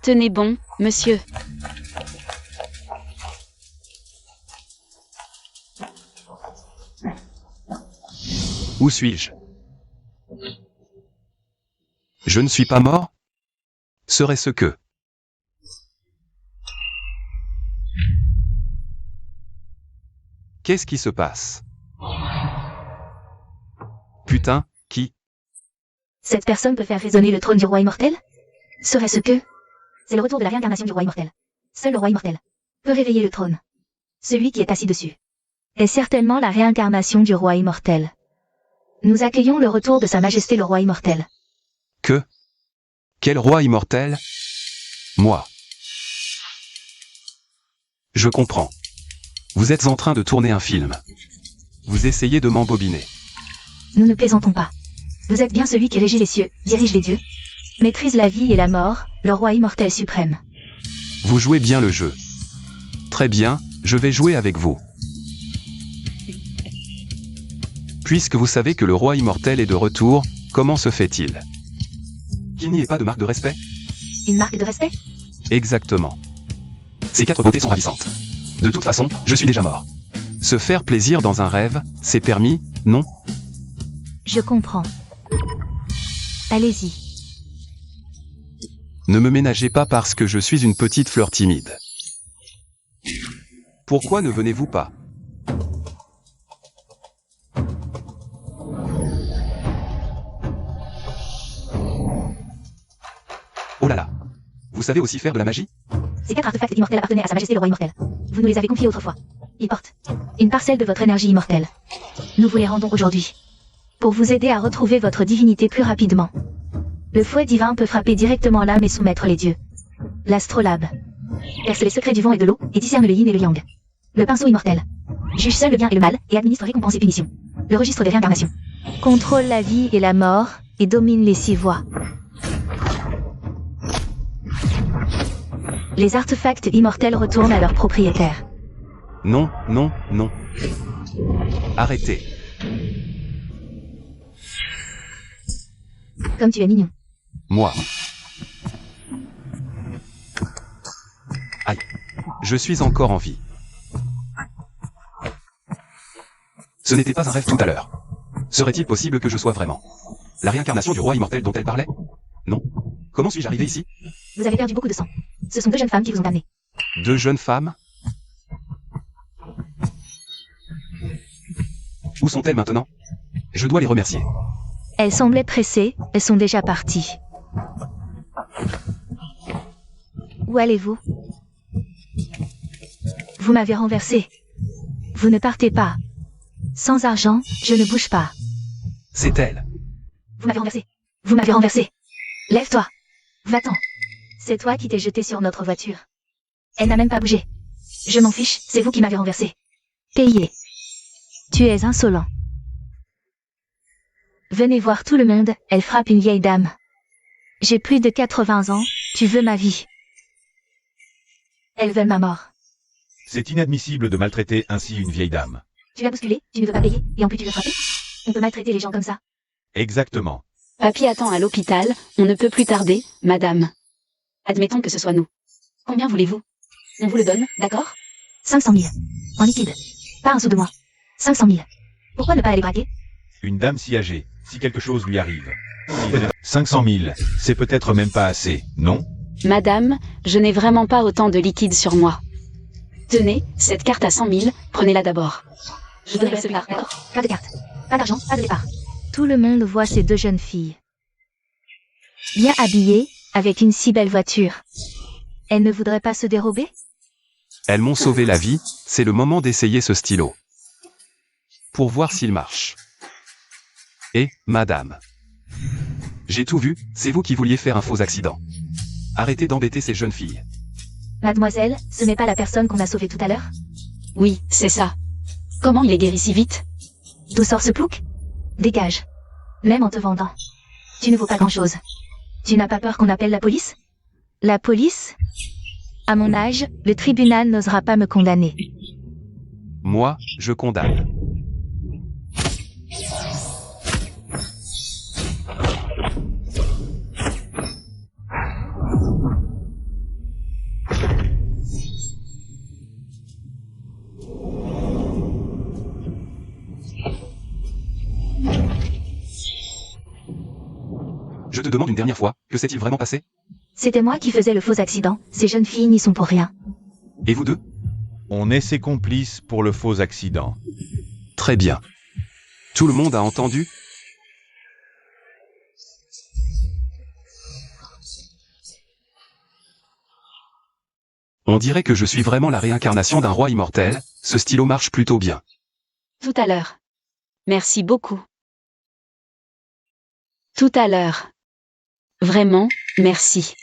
Tenez bon, monsieur. Où suis-je? Je ne suis pas mort? Serait-ce que... Qu'est-ce qui se passe? Putain, qui? Cette personne peut faire résonner le trône du roi immortel? Serait-ce que... C'est le retour de la réincarnation du roi immortel. Seul le roi immortel peut réveiller le trône. Celui qui est assis dessus est certainement la réincarnation du roi immortel. Nous accueillons le retour de Sa Majesté le roi immortel. Que? Quel roi immortel? Moi. Je comprends. Vous êtes en train de tourner un film. Vous essayez de m'embobiner. Nous ne plaisantons pas. Vous êtes bien celui qui régit les cieux, dirige les dieux, maîtrise la vie et la mort, le roi immortel suprême. Vous jouez bien le jeu. Très bien, je vais jouer avec vous. Puisque vous savez que le roi immortel est de retour, comment se fait-il qu'il n'y ait pas de marque de respect? Une marque de respect? Exactement. Ces 4 beautés sont ravissantes. De toute façon, je suis déjà mort. Se faire plaisir dans un rêve, c'est permis, non? Je comprends. Allez-y. Ne me ménagez pas parce que je suis une petite fleur timide. Pourquoi ne venez-vous pas? Oh là là! Vous savez aussi faire de la magie? Ces 4 artefacts immortels appartenaient à Sa Majesté le roi immortel. Vous nous les avez confiés autrefois. Ils portent une parcelle de votre énergie immortelle. Nous vous les rendons aujourd'hui. Pour vous aider à retrouver votre divinité plus rapidement. Le fouet divin peut frapper directement l'âme et soumettre les dieux. L'astrolabe perce les secrets du vent et de l'eau et discerne le yin et le yang. Le pinceau immortel juge seul le bien et le mal et administre récompenses et punitions. Le registre des réincarnations contrôle la vie et la mort et domine les 6 voies. Les artefacts immortels retournent à leur propriétaire. Non, non, non. Arrêtez. Comme tu es mignon. Moi. Aïe. Je suis encore en vie. Ce n'était pas un rêve tout à l'heure. Serait-il possible que je sois vraiment la réincarnation du roi immortel dont elle parlait? Non. Comment suis-je arrivé ici? Vous avez perdu beaucoup de sang. Ce sont 2 jeunes femmes qui vous ont amené. 2 jeunes femmes? Où sont-elles maintenant? Je dois les remercier. Elles semblaient pressées, elles sont déjà parties. Où allez-vous? Vous m'avez renversé. Vous ne partez pas. Sans argent, je ne bouge pas. C'est elle. Vous m'avez renversé. Vous m'avez renversé. Lève-toi. Va-t'en. C'est toi qui t'es jeté sur notre voiture. Elle n'a même pas bougé. Je m'en fiche, c'est vous qui m'avez renversé. Payez. Tu es insolent. Venez voir tout le monde, elle frappe une vieille dame. J'ai plus de 80 ans, tu veux ma vie. Elles veulent ma mort. C'est inadmissible de maltraiter ainsi une vieille dame. Tu l'as bousculé, tu ne veux pas payer, et en plus tu veux frapper? On peut maltraiter les gens comme ça. Exactement. Papy attend à l'hôpital, on ne peut plus tarder, madame. Admettons que ce soit nous. Combien voulez-vous? On vous le donne, d'accord? 500 000. En liquide. Pas un sou de moi. 500 000. Pourquoi ne pas aller braquer? Une dame si âgée, si quelque chose lui arrive. 500 000, c'est peut-être même pas assez, non? Madame, je n'ai vraiment pas autant de liquide sur moi. Tenez, cette carte à 100 000, prenez-la d'abord. Je voudrais celui-là, d'accord? Pas de carte. Pas d'argent, pas de départ. Tout le monde voit ces 2 jeunes filles. Bien habillées, avec une si belle voiture. Elles ne voudraient pas se dérober? Elles m'ont sauvé la vie, c'est le moment d'essayer ce stylo. Pour voir s'il marche. Et, madame. J'ai tout vu, c'est vous qui vouliez faire un faux accident. Arrêtez d'embêter ces jeunes filles. Mademoiselle, ce n'est pas la personne qu'on a sauvée tout à l'heure? Oui, c'est ça. Comment il est guéri si vite? D'où sort ce plouc? Dégage. Même en te vendant. Tu ne vaux pas grand-chose. Tu n'as pas peur qu'on appelle la police? La police? À mon âge, le tribunal n'osera pas me condamner. Moi, je condamne. demande une dernière fois, que s'est-il vraiment passé? C'était moi qui faisais le faux accident. Ces jeunes filles n'y sont pour rien. Et vous deux? On est ses complices pour le faux accident. Très bien. Tout le monde a entendu? On dirait que je suis vraiment la réincarnation d'un roi immortel, ce stylo marche plutôt bien. Tout à l'heure. Merci beaucoup. Tout à l'heure. Vraiment, merci.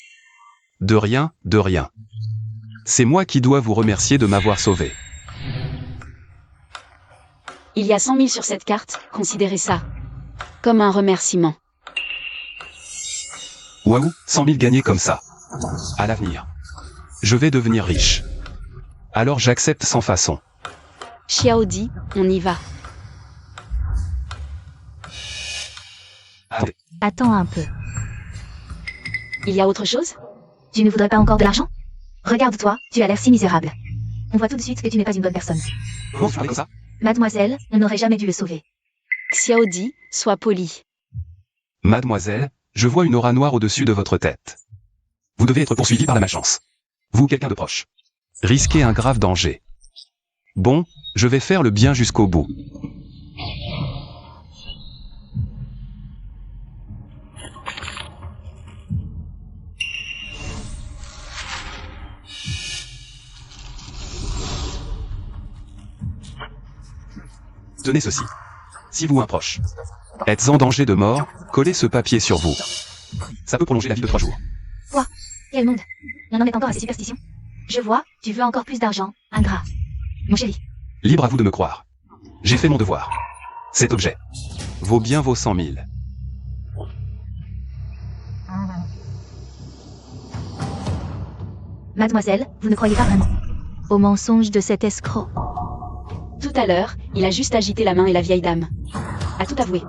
De rien, de rien. C'est moi qui dois vous remercier de m'avoir sauvé. Il y a 100 000 sur cette carte, considérez ça. Comme un remerciement. Waouh, 100 000 gagnés comme ça. À l'avenir. Je vais devenir riche. Alors j'accepte sans façon. Xiaodi, on y va. Attendez. Attends un peu. Il y a autre chose? Tu ne voudrais pas encore de l'argent? Regarde-toi, tu as l'air si misérable. On voit tout de suite que tu n'es pas une bonne personne. Comment tu parles comme ça? Mademoiselle, on n'aurait jamais dû le sauver. Xiaodi, sois poli. Mademoiselle, je vois une aura noire au-dessus de votre tête. Vous devez être poursuivi par la malchance. Vous ou quelqu'un de proche. Risquez un grave danger. Bon, je vais faire le bien jusqu'au bout. Tenez ceci. Si vous, un proche, êtes en danger de mort, collez ce papier sur vous. Ça peut prolonger la vie de 3 jours. Quoi? Quel monde? On en est encore à ces superstitions? Je vois, tu veux encore plus d'argent, ingrat. Mon chéri. Libre à vous de me croire. J'ai fait mon devoir. Cet objet vaut bien vos 100 000. Mademoiselle, vous ne croyez pas vraiment au mensonge de cet escroc? Tout à l'heure, il a juste agité la main et la vieille dame a tout avoué.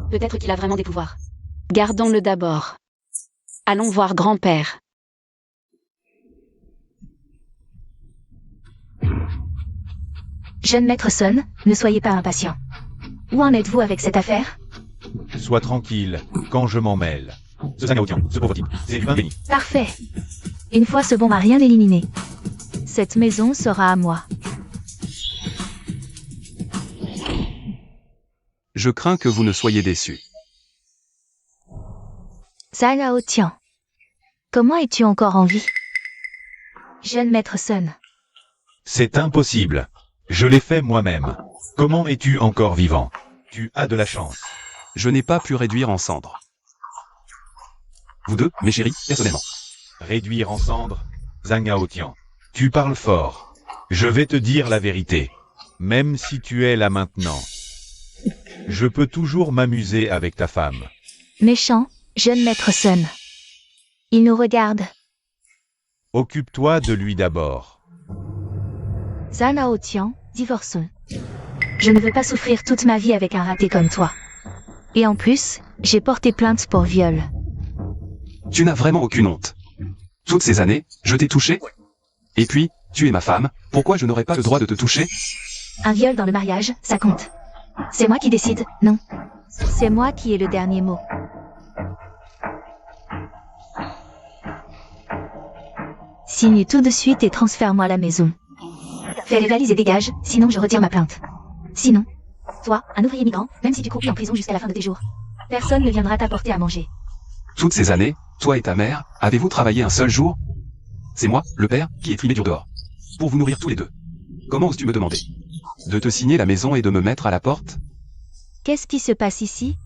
Peut-être qu'il a vraiment des pouvoirs. Gardons-le d'abord. Allons voir grand-père. Jeune maître Sun, ne soyez pas impatient. Où en êtes-vous avec cette affaire? Sois tranquille, quand je m'en mêle. Ce Zhang ce pauvre type, c'est du pain béni. Parfait. Une fois ce bon m'a rien éliminé. Cette maison sera à moi. Je crains que vous ne soyez déçus. Zhao Tian. Comment es-tu encore en vie? Jeune maître Sun. C'est impossible. Je l'ai fait moi-même. Comment es-tu encore vivant? Tu as de la chance. Je n'ai pas pu réduire en cendres. Vous deux, mes chéris, personnellement. Réduire en cendres? Zhang Tian. Tu parles fort. Je vais te dire la vérité. Même si tu es là maintenant, je peux toujours m'amuser avec ta femme. Méchant, jeune maître Sun. Il nous regarde. Occupe-toi de lui d'abord. Zhao Tian, divorçons. Je ne veux pas souffrir toute ma vie avec un raté comme toi. Et en plus, j'ai porté plainte pour viol. Tu n'as vraiment aucune honte. Toutes ces années, je t'ai touché. Et puis, tu es ma femme, pourquoi je n'aurais pas le droit de te toucher? Un viol dans le mariage, ça compte. C'est moi qui décide, non? C'est moi qui ai le dernier mot. Signe tout de suite et transfère-moi la maison. Fais les valises et dégage, sinon je retire ma plainte. Sinon, toi, un ouvrier migrant, même si tu croupis en prison jusqu'à la fin de tes jours, personne ne viendra t'apporter à manger. Toutes ces années, toi et ta mère, avez-vous travaillé un seul jour? C'est moi, le père, qui ai trimé dur dehors. Pour vous nourrir tous les deux. Comment oses-tu me demander de te signer la maison et de me mettre à la porte? Qu'est-ce qui se passe ici?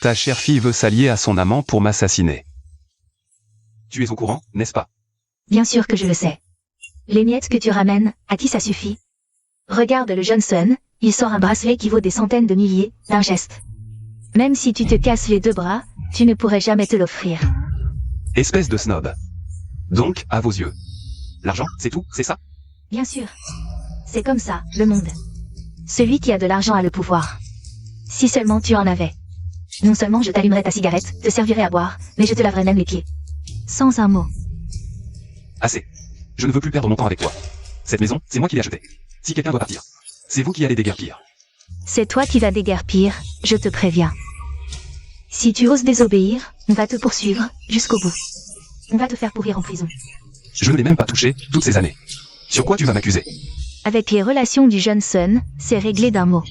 Ta chère fille veut s'allier à son amant pour m'assassiner. Tu es au courant, n'est-ce pas? Bien sûr que je le sais. Les miettes que tu ramènes, à qui ça suffit? Regarde le jeune Sun, il sort un bracelet qui vaut des centaines de milliers, d'un geste. Même si tu te casses les 2 bras, tu ne pourrais jamais te l'offrir. Espèce de snob. Donc, à vos yeux, l'argent, c'est tout, c'est ça? Bien sûr. C'est comme ça, le monde. Celui qui a de l'argent a le pouvoir. Si seulement tu en avais. Non seulement je t'allumerais ta cigarette, te servirais à boire, mais je te laverais même les pieds. Sans un mot. Assez. Je ne veux plus perdre mon temps avec toi. Cette maison, c'est moi qui l'ai achetée. Si quelqu'un doit partir, c'est vous qui allez déguerpir. C'est toi qui vas déguerpir, je te préviens. Si tu oses désobéir, on va te poursuivre, jusqu'au bout. On va te faire pourrir en prison. Je ne l'ai même pas touché, toutes ces années. Sur quoi tu vas m'accuser? Avec les relations du jeune Sun, c'est réglé d'un mot.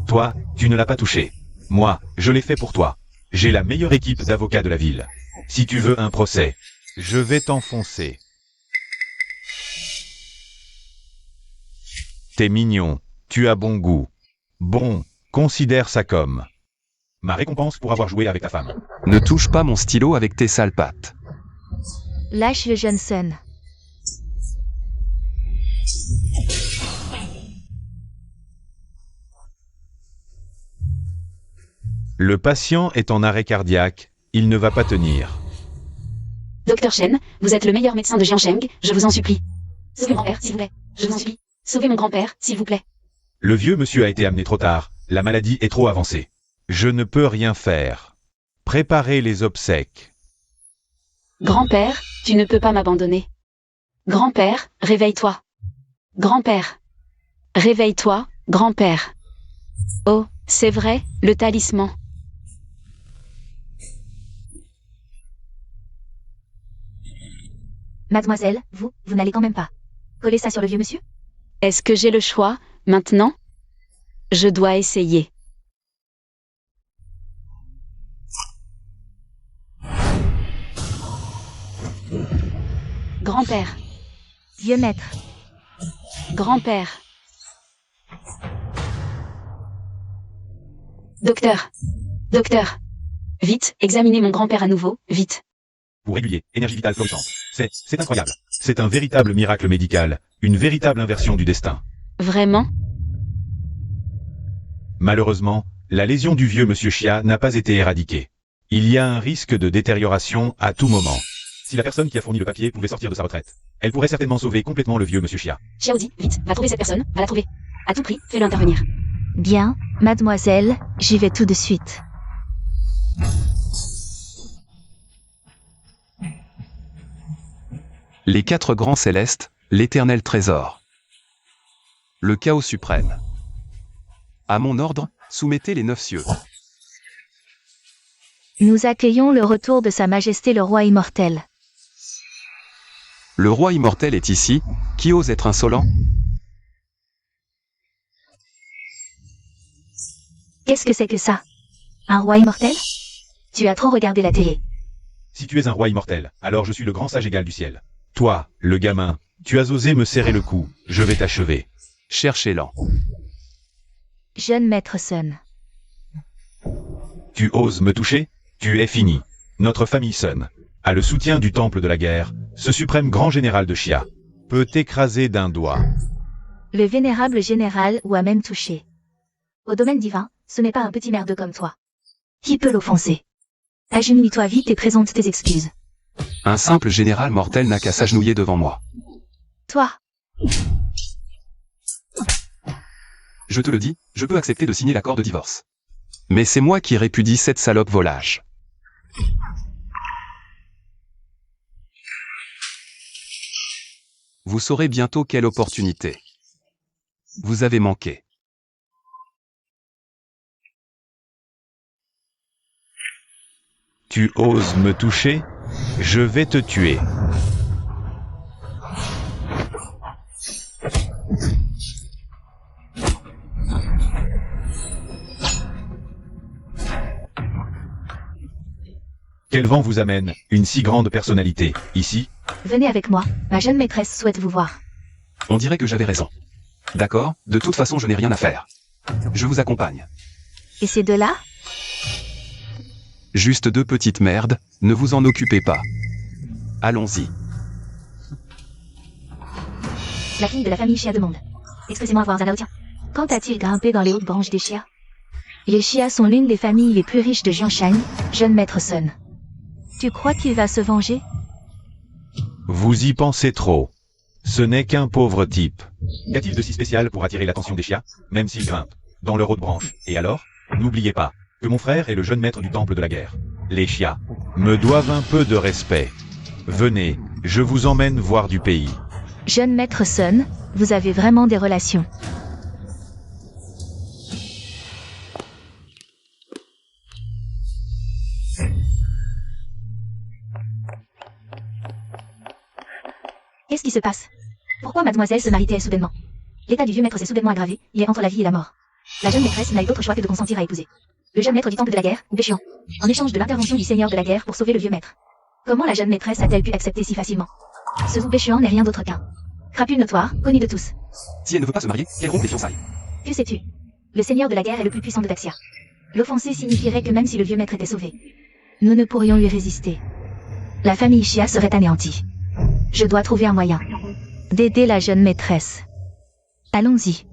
Toi, tu ne l'as pas touché. Moi, je l'ai fait pour toi. J'ai la meilleure équipe d'avocats de la ville. Si tu veux un procès, je vais t'enfoncer. T'es mignon, tu as bon goût. Bon, considère ça comme ma récompense pour avoir joué avec ta femme. Ne touche pas mon stylo avec tes sales pattes. Lâche le jeune Sun. Le patient est en arrêt cardiaque, il ne va pas tenir. Docteur Shen, vous êtes le meilleur médecin de Jiangsheng, je vous en supplie. Sauvez mon grand-père, s'il vous plaît. Je vous en supplie. Sauvez mon grand-père, s'il vous plaît. Le vieux monsieur a été amené trop tard, la maladie est trop avancée. Je ne peux rien faire. Préparez les obsèques. Grand-père, tu ne peux pas m'abandonner. Grand-père, réveille-toi. Grand-père. Réveille-toi, grand-père. Oh, c'est vrai, le talisman. Mademoiselle, vous n'allez quand même pas coller ça sur le vieux monsieur? Est-ce que j'ai le choix, maintenant? Je dois essayer. Grand-père. Vieux maître. Grand-père. Docteur. Docteur. Vite, examinez mon grand-père à nouveau, vite. Pour régulier, énergie vitale florissante. C'est incroyable. C'est un véritable miracle médical, une véritable inversion du destin. Vraiment? Malheureusement, la lésion du vieux monsieur Chia n'a pas été éradiquée. Il y a un risque de détérioration à tout moment. Si la personne qui a fourni le papier pouvait sortir de sa retraite, elle pourrait certainement sauver complètement le vieux monsieur Chia. Xiaozi, vite, va trouver cette personne, va la trouver. À tout prix, fais-le intervenir. Bien, mademoiselle, j'y vais tout de suite. Les quatre grands célestes, l'éternel trésor. Le chaos suprême. À mon ordre, soumettez les 9 cieux. Nous accueillons le retour de Sa Majesté le Roi Immortel. Le roi immortel est ici, qui ose être insolent? Qu'est-ce que c'est que ça? Un roi immortel? Tu as trop regardé la télé. Si tu es un roi immortel, alors je suis le grand sage égal du ciel. Toi, le gamin, tu as osé me serrer le cou, je vais t'achever. Cherchez-l'en. Jeune maître Sun. Tu oses me toucher? Tu es fini. Notre famille Sun a le soutien du temple de la guerre, ce suprême grand général de Chia peut t'écraser d'un doigt. Le vénérable général ou a même touché. Au domaine divin, ce n'est pas un petit merdeux comme toi. Qui peut l'offenser? Agenouille-toi vite et présente tes excuses. Un simple général mortel n'a qu'à s'agenouiller devant moi. Toi, Je te le dis, je peux accepter de signer l'accord de divorce. Mais c'est moi qui répudie cette salope volage. Vous saurez bientôt quelle opportunité. Vous avez manqué. Tu oses me toucher? Je vais te tuer. Quel vent vous amène, une si grande personnalité, ici? venez avec moi, ma jeune maîtresse souhaite vous voir. On dirait que j'avais raison. D'accord, de toute façon je n'ai rien à faire. Je vous accompagne. Et ces deux-là? Juste deux petites merdes, ne vous en occupez pas. Allons-y. La fille de la famille Chia demande. Excusez-moi voir Zanaotien. Quand a-t-il grimpé dans les hautes branches des Chia? Les Chia sont l'une des familles les plus riches de Jiangshang, jeune maître Sun. Tu crois qu'il va se venger? Vous y pensez trop. Ce n'est qu'un pauvre type. Qu'a-t-il de si spécial pour attirer l'attention des Chia, même s'il grimpe dans leur haute branche? Et alors, n'oubliez pas que mon frère est le jeune maître du temple de la guerre. Les Chia me doivent un peu de respect. Venez, je vous emmène voir du pays. Jeune maître Sun, vous avez vraiment des relations. Qu'est-ce qui se passe? Pourquoi mademoiselle se marie-t-elle soudainement? L'état du vieux maître s'est soudainement aggravé, il est entre la vie et la mort. La jeune maîtresse n'a eu d'autre choix que de consentir à épouser le jeune maître du temple de la guerre, ou Béchuan, en échange de l'intervention du seigneur de la guerre pour sauver le vieux maître. Comment la jeune maîtresse a-t-elle pu accepter si facilement? Ce Zhou Béchuan n'est rien d'autre qu'un crapule notoire, connu de tous. Si elle ne veut pas se marier, qu'elle rompe les fiançailles. Que sais-tu? Le seigneur de la guerre est le plus puissant de Daxia. L'offenser signifierait que même si le vieux maître était sauvé, nous ne pourrions lui résister. La famille Xia serait anéantie. Je dois trouver un moyen d'aider la jeune maîtresse. Allons-y.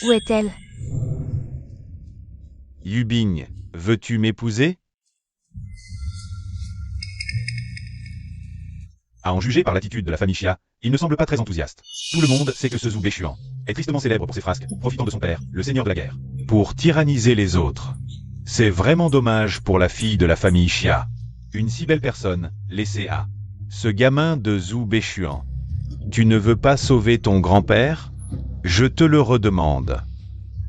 Où est-elle? Yubing, veux-tu m'épouser? À en juger par l'attitude de la famille Xia, il ne semble pas très enthousiaste. Tout le monde sait que ce Zhou Béchuan est tristement célèbre pour ses frasques, profitant de son père, le seigneur de la guerre, pour tyranniser les autres. C'est vraiment dommage pour la fille de la famille Xia. Une si belle personne, laissée à ce gamin de Zhou Béchuan. Tu ne veux pas sauver ton grand-père? Je te le redemande.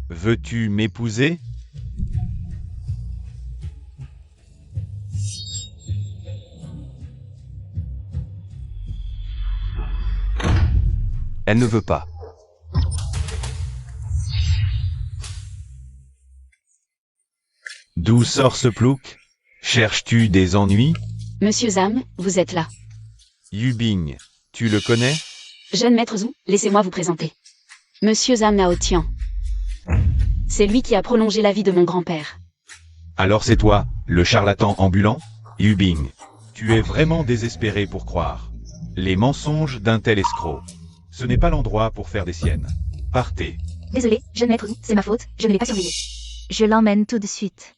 Veux-tu m'épouser? Elle ne veut pas. D'où sort ce plouc? Cherches-tu des ennuis? Monsieur Zam, vous êtes là. Yubing, tu le connais? Jeune maître Zhou, laissez-moi vous présenter. Monsieur Zam Naotian. C'est lui qui a prolongé la vie de mon grand-père. Alors c'est toi, le charlatan ambulant? Yubing, tu es vraiment désespéré pour croire les mensonges d'un tel escroc. Ce n'est pas l'endroit pour faire des siennes. Partez. Désolé, jeune maître Zhou, c'est ma faute, je ne l'ai pas surveillé. Je l'emmène tout de suite.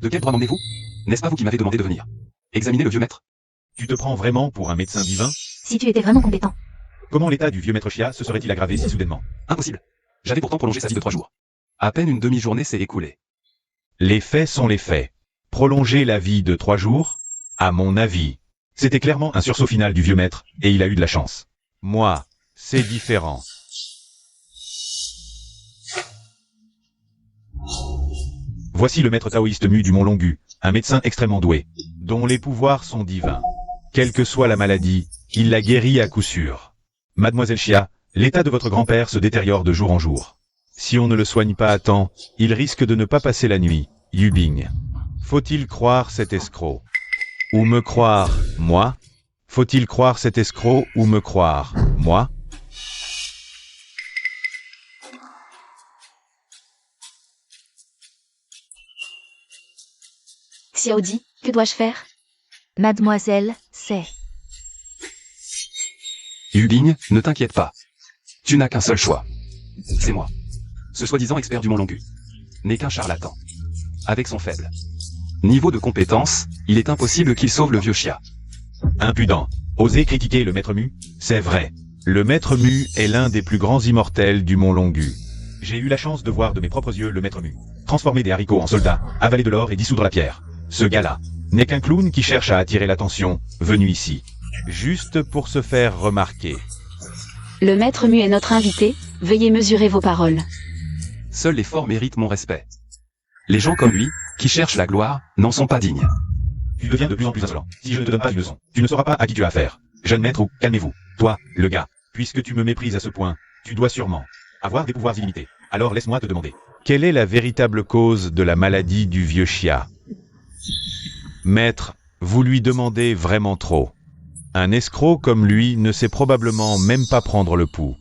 De quel droit m'emmenez-vous? N'est-ce pas vous qui m'avez demandé de venir examiner le vieux maître? Tu te prends vraiment pour un médecin divin? Si tu étais vraiment compétent. Comment l'état du vieux maître Xia se serait-il aggravé si soudainement? Impossible. J'avais pourtant prolongé sa vie de 3 jours. À peine une demi-journée s'est écoulée. Les faits sont les faits. Prolonger la vie de 3 jours? À mon avis, c'était clairement un sursaut final du vieux maître, et il a eu de la chance. Moi, c'est différent. Voici le maître taoïste Mu du Mont Longu, un médecin extrêmement doué, dont les pouvoirs sont divins. Quelle que soit la maladie, il la guérit à coup sûr. Mademoiselle Xia, l'état de votre grand-père se détériore de jour en jour. Si on ne le soigne pas à temps, il risque de ne pas passer la nuit. Yubing. Faut-il croire cet escroc? Ou me croire, moi? Faut-il croire cet escroc ou me croire, moi? Xiaodi, que dois-je faire? Mademoiselle, c'est... Yubing, ne t'inquiète pas. Tu n'as qu'un seul choix. C'est moi. Ce soi-disant expert du Mont Longu n'est qu'un charlatan. Avec son faible niveau de compétence, il est impossible qu'il sauve le vieux Xia. Impudent. Oser critiquer le maître Mu? C'est vrai. Le maître Mu est l'un des plus grands immortels du Mont Longu. J'ai eu la chance de voir de mes propres yeux le maître Mu transformer des haricots en soldats, avaler de l'or et dissoudre la pierre. Ce gars-là n'est qu'un clown qui cherche à attirer l'attention, venu ici, juste pour se faire remarquer. Le maître Mu est notre invité, veuillez mesurer vos paroles. Seuls les forts méritent mon respect. Les gens comme lui, qui cherchent la gloire, n'en sont pas dignes. Tu deviens de plus en plus insolent. Si je ne te donne pas une leçon, tu ne sauras pas à qui tu as affaire. Jeune maître ou, calmez-vous. Toi, le gars, puisque tu me méprises à ce point, tu dois sûrement avoir des pouvoirs illimités. Alors laisse-moi te demander. Quelle est la véritable cause de la maladie du vieux Xia? Maître, vous lui demandez vraiment trop. Un escroc comme lui ne sait probablement même pas prendre le pouls.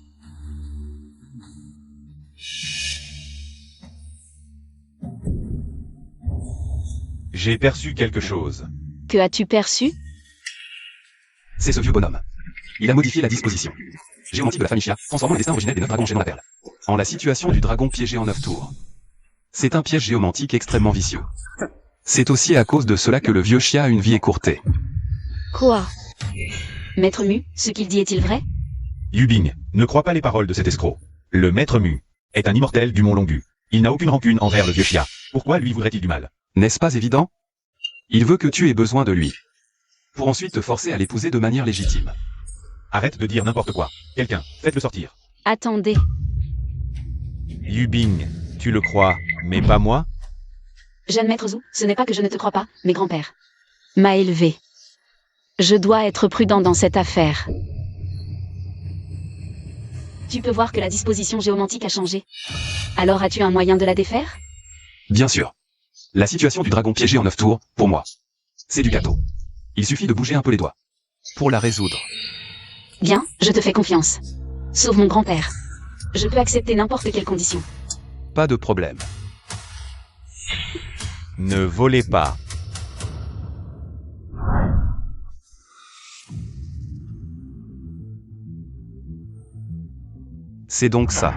J'ai perçu quelque chose. Que as-tu perçu? C'est ce vieux bonhomme. Il a modifié la disposition géomantique de la famille Xia, transformant le destin originel des 9 dragons en la perle en la situation du dragon piégé en 9 tours. C'est un piège géomantique extrêmement vicieux. C'est aussi à cause de cela que le vieux Xia a une vie écourtée. Quoi? Maître Mu, ce qu'il dit est-il vrai? Yubing, ne crois pas les paroles de cet escroc. Le maître Mu est un immortel du Mont Longu. Il n'a aucune rancune envers le vieux Xia. Pourquoi lui voudrait-il du mal? N'est-ce pas évident? Il veut que tu aies besoin de lui, pour ensuite te forcer à l'épouser de manière légitime. Arrête de dire n'importe quoi. Quelqu'un, faites-le sortir. Attendez. Yubing, tu le crois, mais pas moi? Jeune maître Zhou, ce n'est pas que je ne te crois pas, mais grand-père m'a élevé. Je dois être prudent dans cette affaire. Tu peux voir que la disposition géomantique a changé. Alors as-tu un moyen de la défaire? Bien sûr. La situation du dragon piégé en 9 tours, pour moi, c'est du gâteau. Il suffit de bouger un peu les doigts. Pour la résoudre. Bien, je te fais confiance. Sauve mon grand-père. Je peux accepter n'importe quelle condition. Pas de problème. Ne volez pas. C'est donc ça.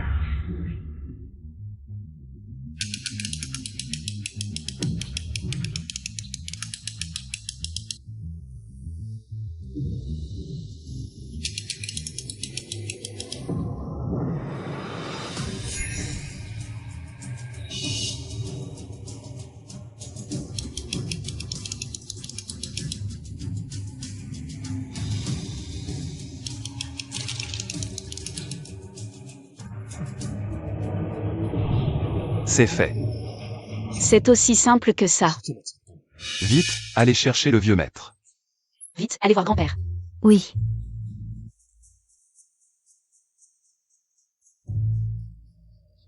C'est fait. C'est aussi simple que ça. Vite, allez chercher le vieux maître. Vite, allez voir grand-père. Oui.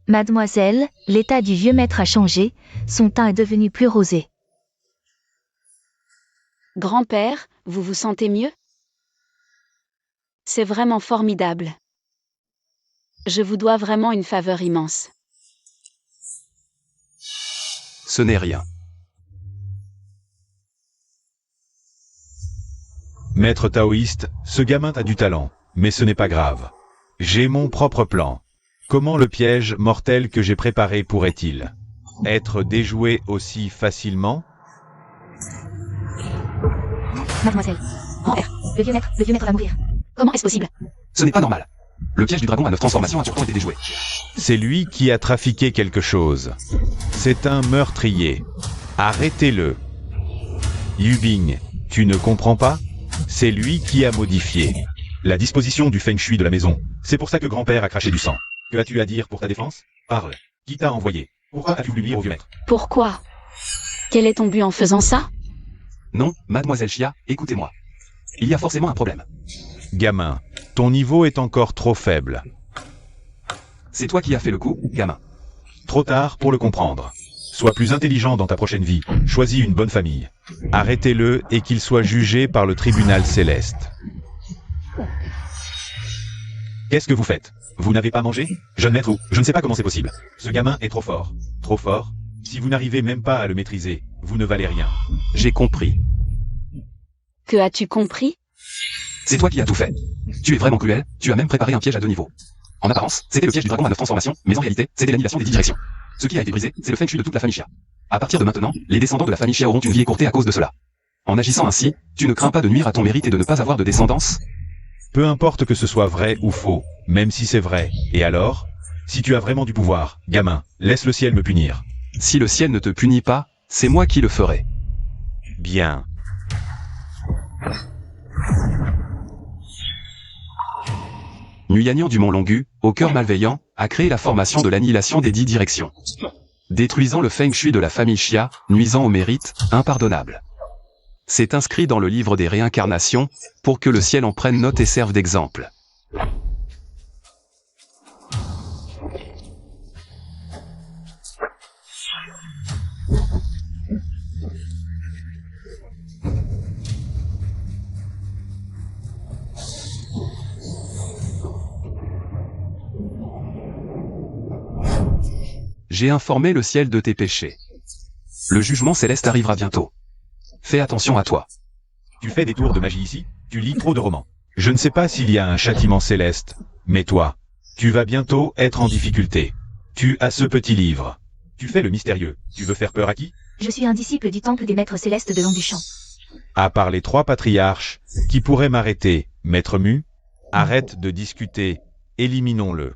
Mademoiselle, l'état du vieux maître a changé, son teint est devenu plus rosé. Grand-père, vous vous sentez mieux? C'est vraiment formidable. Je vous dois vraiment une faveur immense. Ce n'est rien. Maître taoïste, ce gamin a du talent, mais ce n'est pas grave. J'ai mon propre plan. Comment le piège mortel que j'ai préparé pourrait-il être déjoué aussi facilement? Mademoiselle. Grand-père, le vieux maître va mourir. Comment est-ce possible? Ce n'est pas normal. Le piège du dragon à 9 transformations a pourtant été déjoué. C'est lui qui a trafiqué quelque chose. C'est un meurtrier. Arrêtez-le. Yubing, tu ne comprends pas? C'est lui qui a modifié la disposition du feng shui de la maison. C'est pour ça que grand-père a craché du sang. Que as-tu à dire pour ta défense? Parle. Qui t'a envoyé? Pourquoi as-tu voulu lire au vieux maître? Pourquoi? Quel est ton but en faisant ça? Non, mademoiselle Chia, écoutez-moi. Il y a forcément un problème. Gamin, ton niveau est encore trop faible. C'est toi qui as fait le coup, gamin. Trop tard pour le comprendre. Sois plus intelligent dans ta prochaine vie. Choisis une bonne famille. Arrêtez-le et qu'il soit jugé par le tribunal céleste. Qu'est-ce que vous faites? Vous n'avez pas mangé? Jeune maître ou je ne sais pas comment c'est possible. Ce gamin est trop fort. Trop fort? Si vous n'arrivez même pas à le maîtriser, vous ne valez rien. J'ai compris. Que as-tu compris? C'est toi qui as tout fait. Tu es vraiment cruel, tu as même préparé un piège à 2 niveaux. En apparence, c'était le piège du dragon à 9 transformations, mais en réalité, c'était l'annihilation des 10 directions. Ce qui a été brisé, c'est le feng shui de toute la famille Chia. À partir de maintenant, les descendants de la famille Chia auront une vie écourtée à cause de cela. En agissant ainsi, tu ne crains pas de nuire à ton mérite et de ne pas avoir de descendance? Peu importe que ce soit vrai ou faux, même si c'est vrai. Et alors? Si tu as vraiment du pouvoir, gamin, laisse le ciel me punir. Si le ciel ne te punit pas, c'est moi qui le ferai. Bien. Nuyanyan du Mont Longu, au cœur malveillant, a créé la formation de l'annihilation des 10 directions. Détruisant le feng shui de la famille Chia, nuisant au mérite, impardonnable. C'est inscrit dans le livre des réincarnations, pour que le ciel en prenne note et serve d'exemple. J'ai informé le ciel de tes péchés. Le jugement céleste arrivera bientôt. Fais attention à toi. Tu fais des tours de magie ici? Tu lis trop de romans. Je ne sais pas s'il y a un châtiment céleste, mais toi, tu vas bientôt être en difficulté. Tu as ce petit livre. Tu fais le mystérieux. Tu veux faire peur à qui? Je suis un disciple du temple des maîtres célestes de Longduchamp. À part les 3 patriarches, qui pourraient m'arrêter, Maître Mu? Arrête de discuter. Éliminons-le.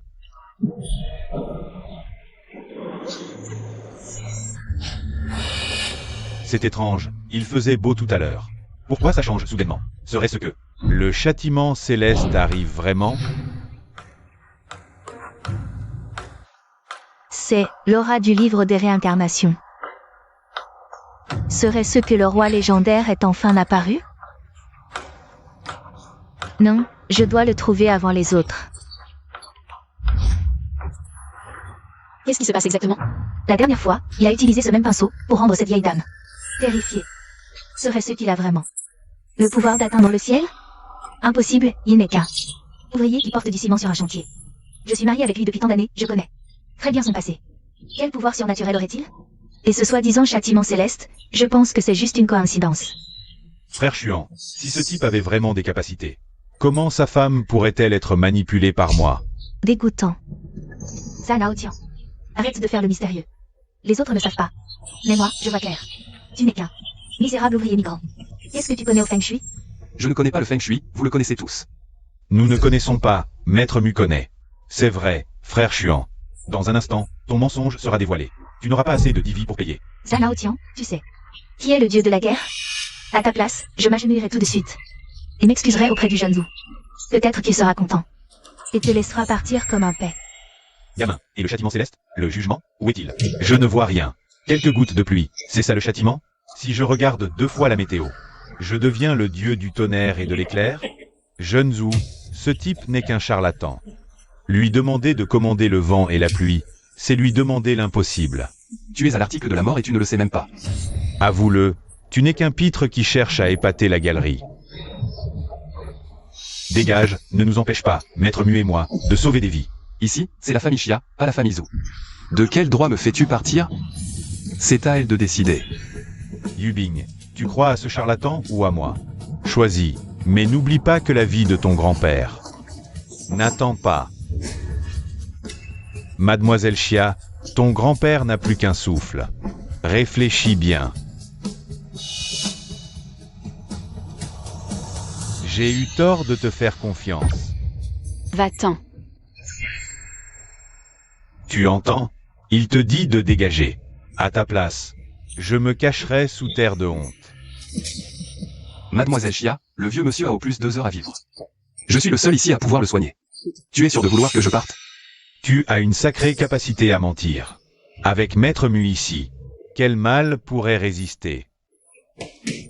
C'est étrange, il faisait beau tout à l'heure. Pourquoi ça change soudainement? Serait-ce que le châtiment céleste arrive vraiment? C'est l'aura du livre des réincarnations. Serait-ce que le roi légendaire est enfin apparu? Non, je dois le trouver avant les autres. Qu'est-ce qui se passe exactement? La dernière fois, il a utilisé ce même pinceau pour rendre cette vieille dame terrifiée. Serait-ce qu'il a vraiment le pouvoir d'atteindre le ciel? Impossible, il n'est qu'un ouvrier qui porte du ciment sur un chantier. Je suis mariée avec lui depuis tant d'années, je connais très bien son passé. Quel pouvoir surnaturel aurait-il? Et ce soi-disant châtiment céleste, je pense que c'est juste une coïncidence. Frère Chuan, si ce type avait vraiment des capacités, comment sa femme pourrait-elle être manipulée par moi? Dégoûtant. Ça, Nao Tian. Arrête de faire le mystérieux. Les autres ne savent pas. Mais moi, je vois clair. Tu n'es qu'un misérable ouvrier migrant. Qu'est-ce que tu connais au Feng Shui? Je ne connais pas le Feng Shui, vous le connaissez tous. Nous ne connaissons pas, Maître Mu connaît. C'est vrai, frère Chuan. Dans un instant, ton mensonge sera dévoilé. Tu n'auras pas assez de divi pour payer. Ça, Nao Tian, tu sais. Qui est le dieu de la guerre? À ta place, je m'agenouillerai tout de suite. Et m'excuserai auprès du jeune Zhu. Peut-être qu'il sera content. Et te laissera partir comme un paix. Gamin, et le châtiment céleste? Le jugement? Où est-il? Je ne vois rien. Quelques gouttes de pluie, c'est ça le châtiment? Si je regarde 2 fois la météo, je deviens le dieu du tonnerre et de l'éclair? Jeune Zhu, ce type n'est qu'un charlatan. Lui demander de commander le vent et la pluie, c'est lui demander l'impossible. Tu es à l'article de la mort et tu ne le sais même pas. Avoue-le, tu n'es qu'un pitre qui cherche à épater la galerie. Dégage, ne nous empêche pas, Maître Mu et moi, de sauver des vies. Ici, c'est la famille Xia, pas la famille Zhu. De quel droit me fais-tu partir? C'est à elle de décider. Yubing, tu crois à ce charlatan ou à moi? Choisis, mais n'oublie pas que la vie de ton grand-père. N'attends pas. Mademoiselle Xia, ton grand-père n'a plus qu'un souffle. Réfléchis bien. J'ai eu tort de te faire confiance. Va-t'en. Tu entends? Il te dit de dégager. À ta place, je me cacherai sous terre de honte. Mademoiselle Xia, le vieux monsieur a au plus 2 heures à vivre. Je suis le seul ici à pouvoir le soigner. Tu es sûr de vouloir que je parte? Tu as une sacrée capacité à mentir. Avec Maître Mu ici, quel mal pourrait résister?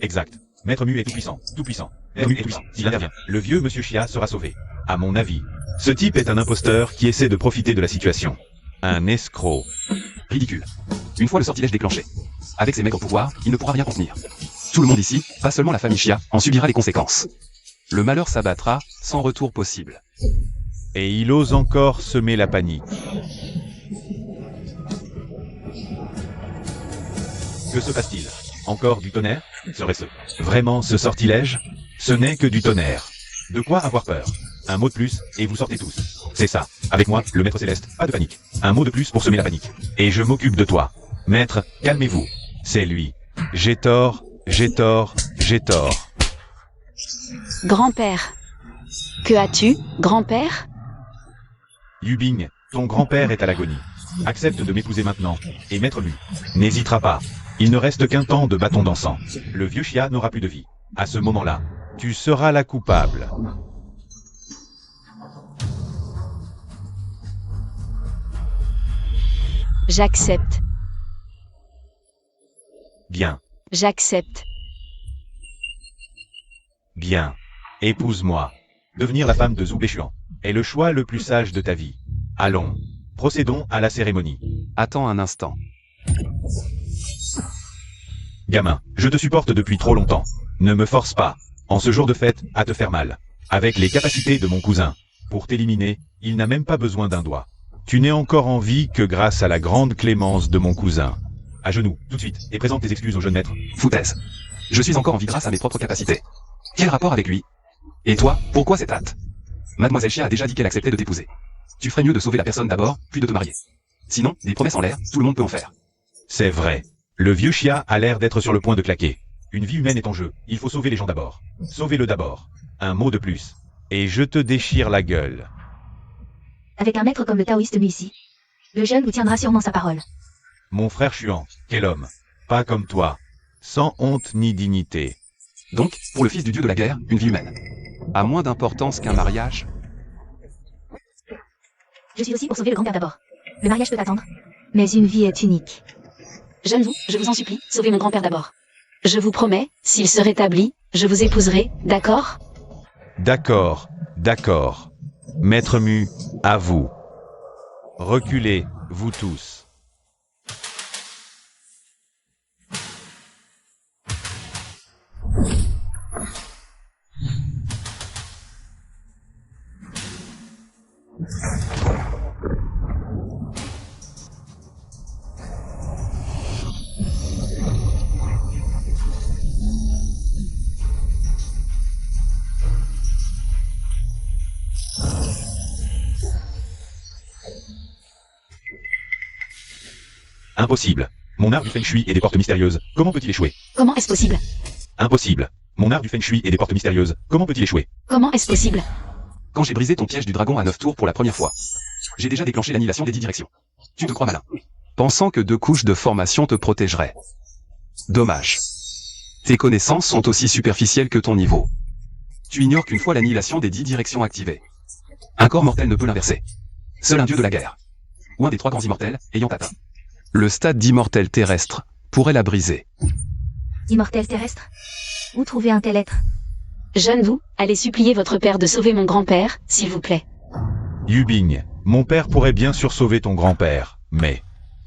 Exact. Maître Mu est tout puissant, tout puissant. Maître Mu est puissant. S'il intervient, le vieux monsieur Xia sera sauvé. À mon avis, ce type est un imposteur qui essaie de profiter de la situation. Un escroc. Ridicule. Une fois le sortilège déclenché. Avec ses maigres pouvoirs, il ne pourra rien contenir. Tout le monde ici, pas seulement la famille Xia, en subira les conséquences. Le malheur s'abattra, sans retour possible. Et il ose encore semer la panique. Que se passe-t-il? Encore du tonnerre? Serait-ce vraiment ce sortilège? Ce n'est que du tonnerre. De quoi avoir peur? Un mot de plus, et vous sortez tous. C'est ça. Avec moi, le maître céleste, pas de panique. Un mot de plus pour semer la panique. Et je m'occupe de toi. Maître, calmez-vous. C'est lui. J'ai tort, j'ai tort, j'ai tort. Grand-père. Que as-tu, grand-père? Yubing, ton grand-père est à l'agonie. Accepte de m'épouser maintenant, et Maître Mu n'hésitera pas. Il ne reste qu'un temps de bâton dansant. Le vieux Xia n'aura plus de vie. À ce moment-là, tu seras la coupable. J'accepte. Bien, J'accepte. bien. Épouse-moi. Devenir la femme de Zhu Beishuan est le choix le plus sage de ta vie. Allons, procédons à la cérémonie. Attends un instant. Gamin, je te supporte depuis trop longtemps. Ne me force pas, en ce jour de fête, à te faire mal. Avec les capacités de mon cousin, pour t'éliminer, il n'a même pas besoin d'un doigt. Tu n'es encore en vie que grâce à la grande clémence de mon cousin. À genoux, tout de suite, et présente tes excuses au jeune maître. Foutaise. Je suis encore en vie grâce à mes propres capacités. Quel rapport avec lui? Et toi, pourquoi cette hâte? Mademoiselle Xia a déjà dit qu'elle acceptait de t'épouser. Tu ferais mieux de sauver la personne d'abord, puis de te marier. Sinon, des promesses en l'air, tout le monde peut en faire. C'est vrai. Le vieux Xia a l'air d'être sur le point de claquer. Une vie humaine est en jeu, il faut sauver les gens d'abord. Sauvez-le d'abord. Un mot de plus. Et je te déchire la gueule. Avec un maître comme le taoïste Mu ici, le jeune vous tiendra sûrement sa parole. Mon frère Chuan, quel homme. Pas comme toi. Sans honte ni dignité. Donc, pour le fils du dieu de la guerre, une vie humaine a moins d'importance qu'un mariage? Je suis aussi pour sauver le grand-père d'abord. Le mariage peut attendre. Mais une vie est unique. Jeune vous, je vous en supplie, sauvez mon grand-père d'abord. Je vous promets, s'il se rétablit, je vous épouserai, d'accord? D'accord, d'accord. Maître Mu, à vous. Reculez, vous tous. Impossible. Mon art du Feng Shui et des portes mystérieuses, comment peut-il échouer? Comment est-ce possible? Impossible. Mon art du Feng Shui et des portes mystérieuses, comment peut-il échouer? Comment est-ce possible? Quand j'ai brisé ton piège du dragon à 9 tours pour la première fois, j'ai déjà déclenché l'annihilation des 10 directions. Tu te crois malin, pensant que 2 couches de formation te protégeraient. Dommage. Tes connaissances sont aussi superficielles que ton niveau. Tu ignores qu'une fois l'annihilation des 10 directions activée, un corps mortel ne peut l'inverser. Seul un dieu de la guerre, ou un des 3 grands immortels, ayant atteint le stade d'immortel terrestre, pourrait la briser. Immortel terrestre? Où trouver un tel être? Jeune vous, allez supplier votre père de sauver mon grand-père, s'il vous plaît. Yubing, mon père pourrait bien sûr sauver ton grand-père, mais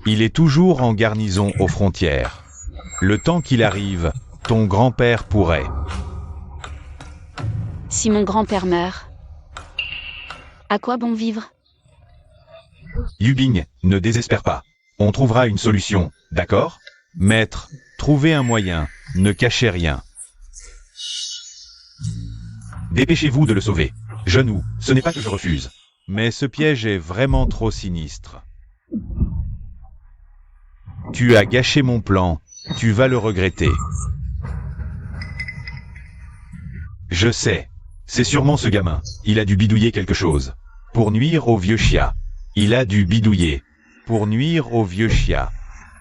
il est toujours en garnison aux frontières. Le temps qu'il arrive, ton grand-père pourrait. Si mon grand-père meurt, à quoi bon vivre? Yubing, ne désespère pas. On trouvera une solution, d'accord? Maître, trouvez un moyen, ne cachez rien. Dépêchez-vous de le sauver. Genou, ce n'est pas que je refuse, mais ce piège est vraiment trop sinistre. Tu as gâché mon plan, tu vas le regretter. Je sais, c'est sûrement ce gamin, il a dû bidouiller quelque chose. Pour nuire au vieux chia. Il a dû bidouiller. Pour nuire au vieux chia.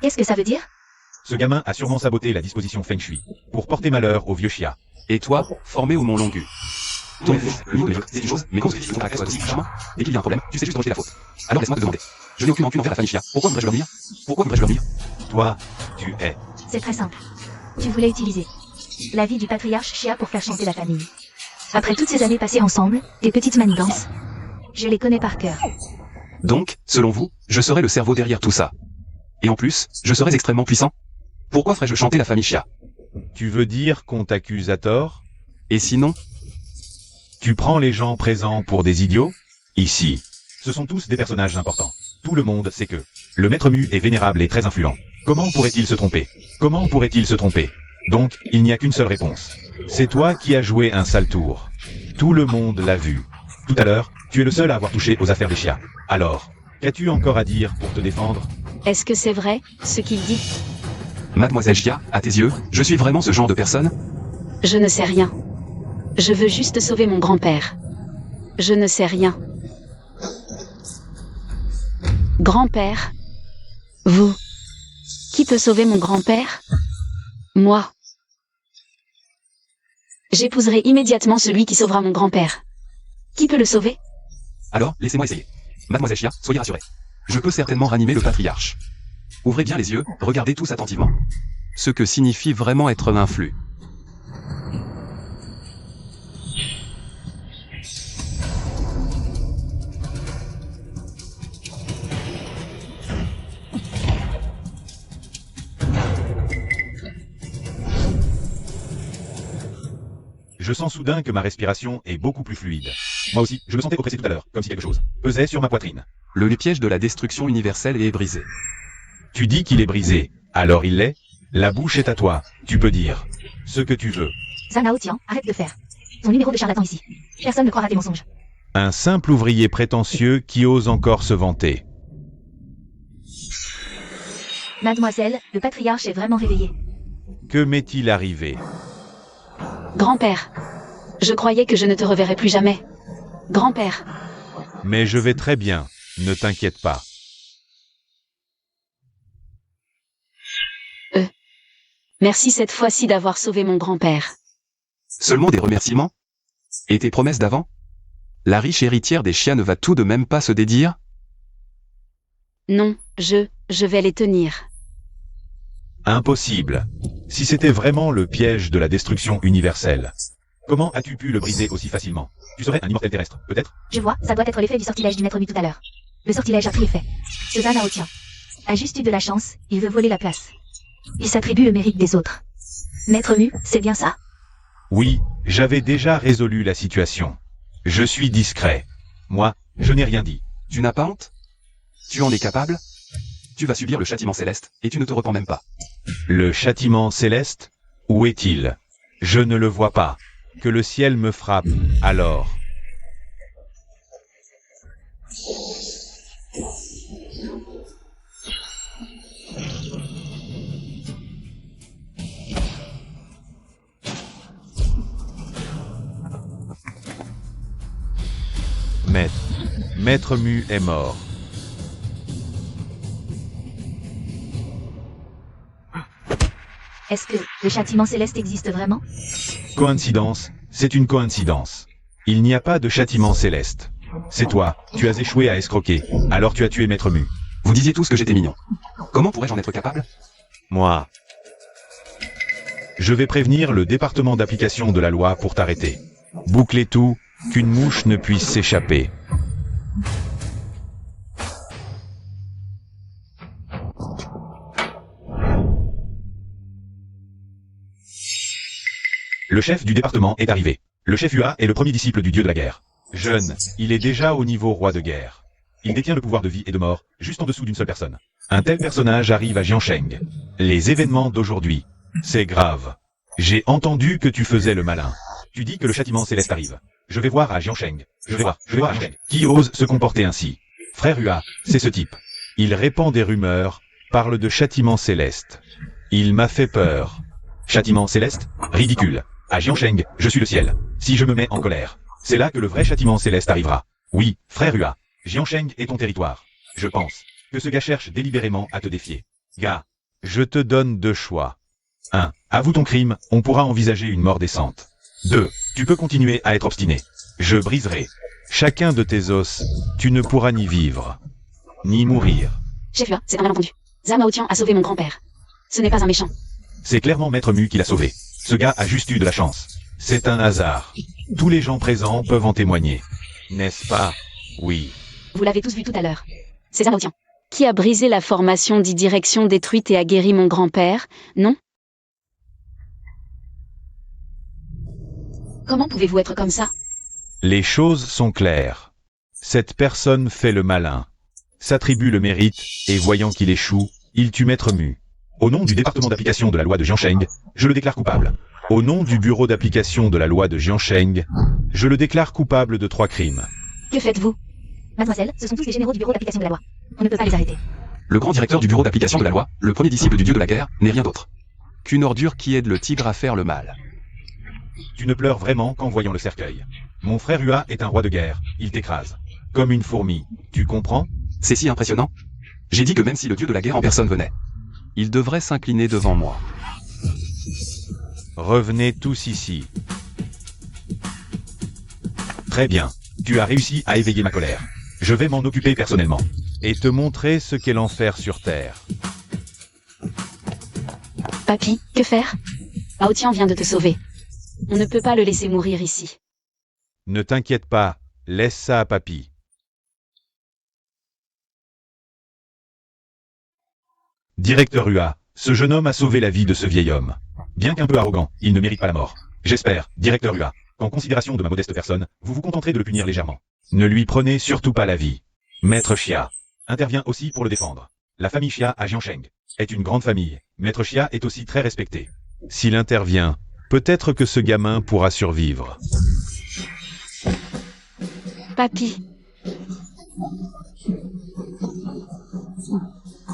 Qu'est-ce que ça veut dire? Ce gamin a sûrement saboté la disposition Feng Shui, pour porter malheur au vieux chia. Et toi, formé au Mont Longu. Ton effet, le niveau de jeu, c'est une chose, mais quand on se dit contre la classe aussi, charmant, dès qu'il y a un problème, tu sais juste rejeter la faute. Alors laisse-moi te demander. Je n'ai aucune rancune envers la famille Chia. Pourquoi voudrais-je leur nuire? Pourquoi voudrais-je leur nuire? Toi, tu es. C'est très simple. Tu voulais utiliser la vie du patriarche Chia pour faire chanter la famille. Après toutes ces années passées ensemble, tes petites manigances, je les connais par cœur. Donc, selon vous, je serais le cerveau derrière tout ça. Et en plus, je serais extrêmement puissant. Pourquoi ferais-je chanter la famille Chia? Tu veux dire qu'on t'accuse à tort? Et sinon? Tu prends les gens présents pour des idiots? Ici, ce sont tous des personnages importants. Tout le monde sait que le maître Mu est vénérable et très influent. Comment pourrait-il se tromper? Comment pourrait-il se tromper? Donc, il n'y a qu'une seule réponse. C'est toi qui as joué un sale tour. Tout le monde l'a vu. Tout à l'heure, tu es le seul à avoir touché aux affaires des Chia. Alors, qu'as-tu encore à dire pour te défendre? Est-ce que c'est vrai, ce qu'il dit? Mademoiselle Chia, à tes yeux, je suis vraiment ce genre de personne? Je ne sais rien. Je veux juste sauver mon grand-père. Je ne sais rien. Grand-père? Vous? Qui peut sauver mon grand-père? Moi. J'épouserai immédiatement celui qui sauvera mon grand-père. Qui peut le sauver? Alors, laissez-moi essayer. Mademoiselle Chia, soyez rassurée. Je peux certainement ranimer le patriarche. Ouvrez bien les yeux, regardez tous attentivement. Ce que signifie vraiment être l'influx. Je sens soudain que ma respiration est beaucoup plus fluide. Moi aussi, je me sentais oppressé tout à l'heure, comme si quelque chose pesait sur ma poitrine. Le piège de la destruction universelle est brisé. Tu dis qu'il est brisé, alors il l'est? La bouche est à toi, tu peux dire ce que tu veux. Zhao Tian, arrête de faire ton numéro de charlatan ici. Personne ne croira tes mensonges. Un simple ouvrier prétentieux qui ose encore se vanter. Mademoiselle, le patriarche est vraiment réveillé. Que m'est-il arrivé? Grand-père. Je croyais que je ne te reverrais plus jamais. Grand-père. Mais je vais très bien, ne t'inquiète pas. Merci cette fois-ci d'avoir sauvé mon grand-père. Seulement des remerciements? Et tes promesses d'avant? La riche héritière des Chia ne va tout de même pas se dédire? Non, je vais les tenir. Impossible. Si c'était vraiment le piège de la destruction universelle, Comment as-tu pu le briser aussi facilement? Tu serais un immortel terrestre, peut-être? Je vois, ça doit être l'effet du sortilège du maître Mu tout à l'heure. Le sortilège a pris effet. Ce Zhao Tian a juste eu de la chance, il veut voler la place. Il s'attribue le mérite des autres. Maître Mu, c'est bien ça? Oui, j'avais déjà résolu la situation. Je suis discret. Moi, je n'ai rien dit. Tu n'as pas honte? Tu en es capable? Tu vas subir le châtiment céleste, et tu ne te repens même pas. Le châtiment céleste? Où est-il? Je ne le vois pas. Que le ciel me frappe, alors. Maître Mu est mort. Est-ce que le châtiment céleste existe vraiment? Coïncidence, c'est une coïncidence. Il n'y a pas de châtiment céleste. C'est toi, tu as échoué à escroquer, alors tu as tué Maître Mu. Vous disiez tous que j'étais mignon. Comment pourrais-je en être capable? Moi. Je vais prévenir le département d'application de la loi pour t'arrêter. Bouclez tout, qu'une mouche ne puisse s'échapper. Le chef du département est arrivé. Le chef Hua est le premier disciple du dieu de la guerre. Jeune, il est déjà au niveau roi de guerre. Il détient le pouvoir de vie et de mort, juste en dessous d'une seule personne. Un tel personnage arrive à Jiansheng. Les événements d'aujourd'hui, c'est grave. J'ai entendu que tu faisais le malin. Tu dis que le châtiment céleste arrive. Je vais voir à Jiansheng. Je vais voir à Jiansheng. Qui ose se comporter ainsi? Frère Hua, c'est ce type. Il répand des rumeurs, parle de châtiment céleste. Il m'a fait peur. Châtiment céleste? Ridicule. À Jiansheng, je suis le ciel. Si je me mets en colère, c'est là que le vrai châtiment céleste arrivera. Oui, frère Hua, Jiansheng est ton territoire. Je pense que ce gars cherche délibérément à te défier. Gars, je te donne deux choix. 1. Avoue ton crime, on pourra envisager une mort décente. 2. Tu peux continuer à être obstiné. Je briserai chacun de tes os, tu ne pourras ni vivre, ni mourir. Chef Hua, c'est un malentendu. Zhao Tian a sauvé mon grand-père. Ce n'est pas un méchant. C'est clairement Maître Mu qui l'a sauvé. Ce gars a juste eu de la chance. C'est un hasard. Tous les gens présents peuvent en témoigner. N'est-ce pas? Oui. Vous l'avez tous vu tout à l'heure. C'est Zhao Tian. Qui a brisé la formation d'e-direction détruite et a guéri mon grand-père, non? Comment pouvez-vous être comme ça? Les choses sont claires. Cette personne fait le malin, s'attribue le mérite, et voyant qu'il échoue, il tue Maître Mu. Au nom du département d'application de la loi de Jiansheng, je le déclare coupable. Au nom du bureau d'application de la loi de Jiansheng, je le déclare coupable de 3 crimes. Que faites-vous? Mademoiselle, ce sont tous les généraux du bureau d'application de la loi. On ne peut pas les arrêter. Le grand directeur du bureau d'application de la loi, le premier disciple du dieu de la guerre, n'est rien d'autre qu'une ordure qui aide le tigre à faire le mal. Tu ne pleures vraiment qu'en voyant le cercueil. Mon frère Hua est un roi de guerre, il t'écrase. Comme une fourmi, tu comprends? C'est si impressionnant. J'ai dit que même si le dieu de la guerre en personne venait, il devrait s'incliner devant moi. Revenez tous ici. Très bien, tu as réussi à éveiller ma colère. Je vais m'en occuper personnellement. Et te montrer ce qu'est l'enfer sur Terre. Papy, que faire? Zhao Tian vient de te sauver. On ne peut pas le laisser mourir ici. Ne t'inquiète pas, laisse ça à papy. Directeur Hua, ce jeune homme a sauvé la vie de ce vieil homme. Bien qu'un peu arrogant, il ne mérite pas la mort. J'espère, directeur Hua, qu'en considération de ma modeste personne, vous vous contenterez de le punir légèrement. Ne lui prenez surtout pas la vie. Maître Xia intervient aussi pour le défendre. La famille Xia à Jiansheng est une grande famille. Maître Xia est aussi très respecté. S'il intervient, peut-être que ce gamin pourra survivre. Papy.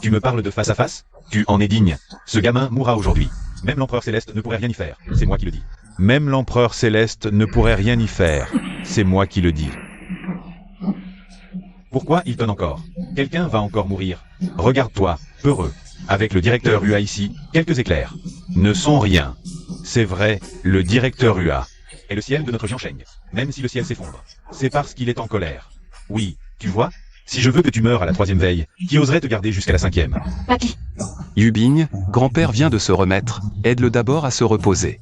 Tu me parles de face à face? Tu en es digne. Ce gamin mourra aujourd'hui. Même l'empereur céleste ne pourrait rien y faire. C'est moi qui le dis. Même l'empereur céleste ne pourrait rien y faire. C'est moi qui le dis. Pourquoi il tonne encore? Quelqu'un va encore mourir. Regarde-toi, peureux. Avec le directeur Hua ici, quelques éclairs ne sont rien. C'est vrai, le directeur Hua est le ciel de notre Jiansheng. Même si le ciel s'effondre, c'est parce qu'il est en colère. Oui, tu vois? Si je veux que tu meurs à la 3e veille, qui oserait te garder jusqu'à la 5e? Papy. Yubing, grand-père vient de se remettre, aide-le d'abord à se reposer.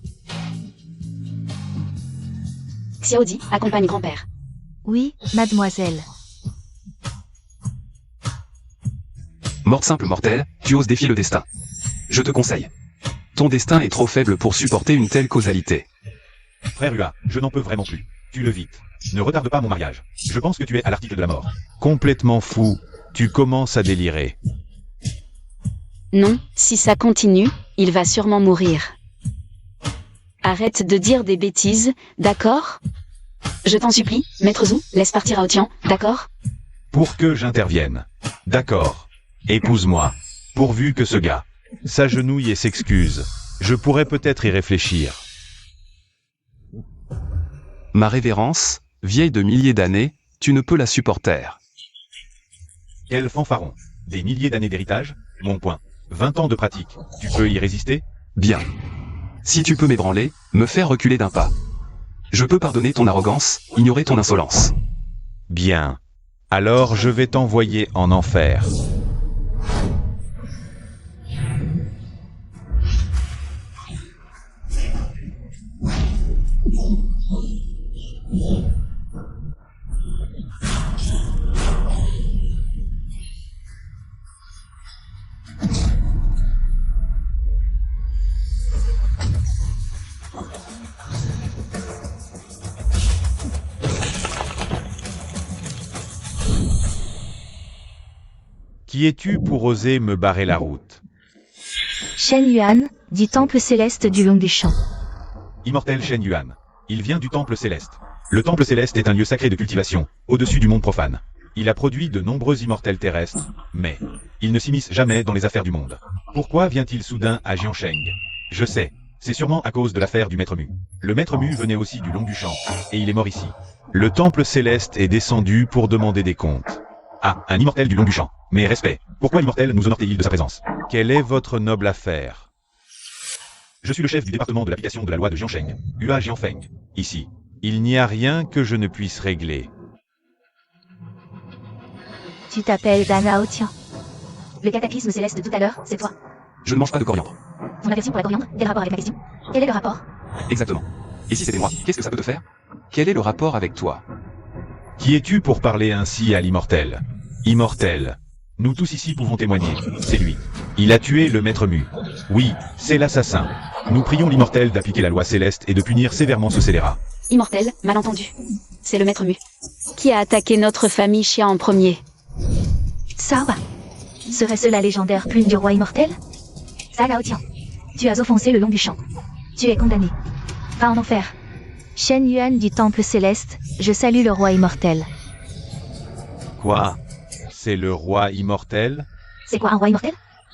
Xiaodi, accompagne grand-père. Oui, mademoiselle. Morte simple mortelle, tu oses défier le destin. Je te conseille. Ton destin est trop faible pour supporter une telle causalité. Frère Hua, je n'en peux vraiment plus. Tue-le vite. Ne retarde pas mon mariage. Je pense que tu es à l'article de la mort. Complètement fou. Tu commences à délirer. Non, si ça continue, il va sûrement mourir. Arrête de dire des bêtises, d'accord? Je t'en supplie, Maître Zhu, laisse partir Aotian, d'accord? Pour que j'intervienne. D'accord. Épouse-moi. Pourvu que ce gars s'agenouille et s'excuse. Je pourrais peut-être y réfléchir. Ma révérence, vieille de milliers d'années, tu ne peux la supporter. Quel fanfaron. Des milliers d'années d'héritage? Mon point. 20 ans de pratique. Tu peux y résister? Bien. Si tu peux m'ébranler, me faire reculer d'un pas. Je peux pardonner ton arrogance, ignorer ton insolence. Bien. Alors je vais t'envoyer en enfer. Qui es-tu pour oser me barrer la route? Shen Yuan, du temple céleste du long du champ. Immortel Shen Yuan. Il vient du temple céleste. Le temple céleste est un lieu sacré de cultivation, au-dessus du monde profane. Il a produit de nombreux immortels terrestres, mais il ne s'immisce jamais dans les affaires du monde. Pourquoi vient-il soudain à Jiansheng? Je sais, c'est sûrement à cause de l'affaire du Maître Mu. Le Maître Mu venait aussi du long du champ, et il est mort ici. Le temple céleste est descendu pour demander des comptes. Ah, un immortel du long du champ. Mais respect, pourquoi l'immortel nous honore-t-il de sa présence? Quelle est votre noble affaire? Je suis le chef du département de l'application de la loi de Jiansheng, Hua Jianfeng. Ici, il n'y a rien que je ne puisse régler. Tu t'appelles Dana Otian. Le cataclysme céleste de tout à l'heure, c'est toi. Je ne mange pas de coriandre. Ton aversion pour la coriandre, quel rapport avec ma question? Quel est le rapport? Exactement. Et si c'était moi, qu'est-ce que ça peut te faire? Quel est le rapport avec toi? Qui es-tu pour parler ainsi à l'immortel? Immortel. Nous tous ici pouvons témoigner, c'est lui. Il a tué le Maître Mu. Oui, c'est l'assassin. Nous prions l'immortel d'appliquer la loi céleste et de punir sévèrement ce scélérat. Immortel, malentendu. C'est le Maître Mu. Qui a attaqué notre famille Xia en premier? Sawa. Serait-ce la légendaire plume du roi immortel? Saga Otian. Tu as offensé le long du champ. Tu es condamné. Va en enfer. Shen Yuan du temple céleste, je salue le roi immortel. Quoi? C'est le roi immortel? C'est quoi un roi immortel?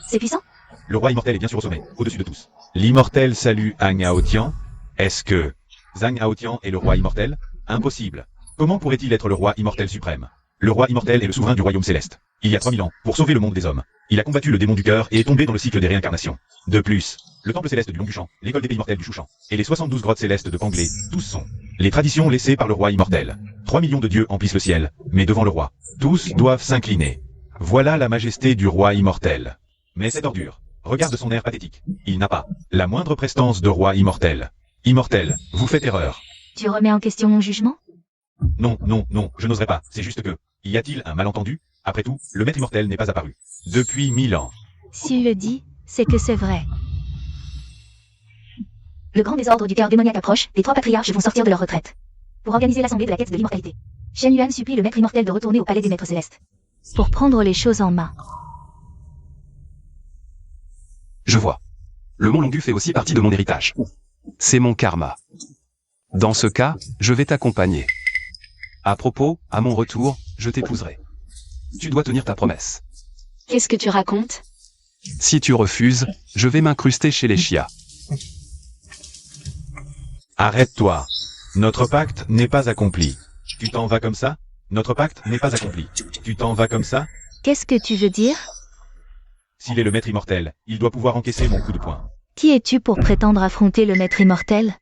C'est puissant? Le roi immortel est bien sûr au sommet, au-dessus de tous. L'immortel salue Ang Aotian? Est-ce que Zhang Aotian est le roi immortel? Impossible. Comment pourrait-il être le roi immortel suprême? Le roi immortel est le souverain du royaume céleste. Il y a 3000 ans, pour sauver le monde des hommes, il a combattu le démon du cœur et est tombé dans le cycle des réincarnations. De plus, le temple céleste du long du champ, l'école d'épée immortelle du Chouchan, et les 72 grottes célestes de Panglé, tous sont les traditions laissées par le roi immortel. 3 millions de dieux emplissent le ciel, mais devant le roi, tous doivent s'incliner. Voilà la majesté du roi immortel. Mais cette ordure, regarde son air pathétique. Il n'a pas la moindre prestance de roi immortel. Immortel, vous faites erreur. Tu remets en question mon jugement? Non, non, non, je n'oserais pas, c'est juste que... Y a-t-il un malentendu? Après tout, le maître immortel n'est pas apparu. Depuis 1000 ans. S'il le dit, c'est que c'est vrai. Le grand désordre du cœur démoniaque approche, les 3 patriarches vont sortir de leur retraite. Pour organiser l'assemblée de la quête de l'immortalité. Shen Yuan supplie le maître immortel de retourner au palais des maîtres célestes. Pour prendre les choses en main. Je vois. Le mont Longu fait aussi partie de mon héritage. C'est mon karma. Dans ce cas, je vais t'accompagner. À propos, à mon retour, je t'épouserai. Tu dois tenir ta promesse. Qu'est-ce que tu racontes? Si tu refuses, je vais m'incruster chez les Xia. Arrête-toi. Notre pacte n'est pas accompli. Tu t'en vas comme ça? Notre pacte n'est pas accompli. Tu t'en vas comme ça? Qu'est-ce que tu veux dire? S'il est le maître immortel, il doit pouvoir encaisser mon coup de poing. Qui es-tu pour prétendre affronter le maître immortel?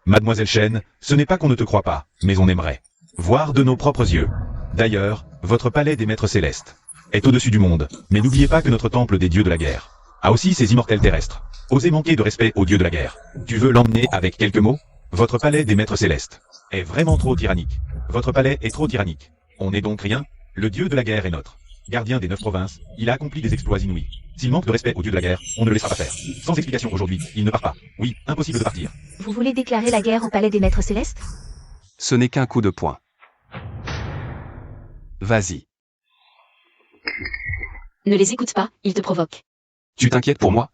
Mademoiselle Shen, ce n'est pas qu'on ne te croit pas, mais on aimerait voir de nos propres yeux. D'ailleurs, votre palais des maîtres célestes est au-dessus du monde, mais n'oubliez pas que notre temple des dieux de la guerre a aussi ses immortels terrestres. Osez manquer de respect aux dieux de la guerre. Tu veux l'emmener avec quelques mots? Votre palais des maîtres célestes est vraiment trop tyrannique. Votre palais est trop tyrannique. On n'est donc rien. Le dieu de la guerre est notre gardien des 9 provinces. Il a accompli des exploits inouïs. S'il manque de respect au dieu de la guerre, on ne le laissera pas faire. Sans explication aujourd'hui, il ne part pas. Oui, impossible de partir. Vous voulez déclarer la guerre au palais des maîtres célestes? Ce n'est qu'un coup de poing. Vas-y. Ne les écoute pas, ils te provoquent. Tu t'inquiètes pour moi?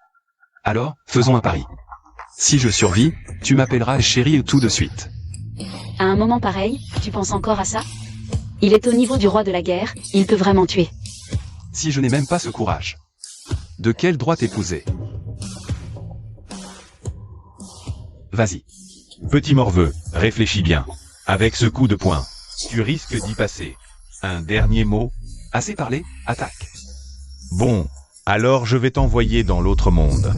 Alors, faisons un pari. Si je survis, tu m'appelleras chérie tout de suite. À un moment pareil, tu penses encore à ça? Il est au niveau du roi de la guerre, il peut vraiment tuer. Si je n'ai même pas ce courage. De quel droit t'épouser? Vas-y. Petit morveux, réfléchis bien. Avec ce coup de poing, tu risques d'y passer. Un dernier mot? Assez parlé, attaque. Bon, alors je vais t'envoyer dans l'autre monde.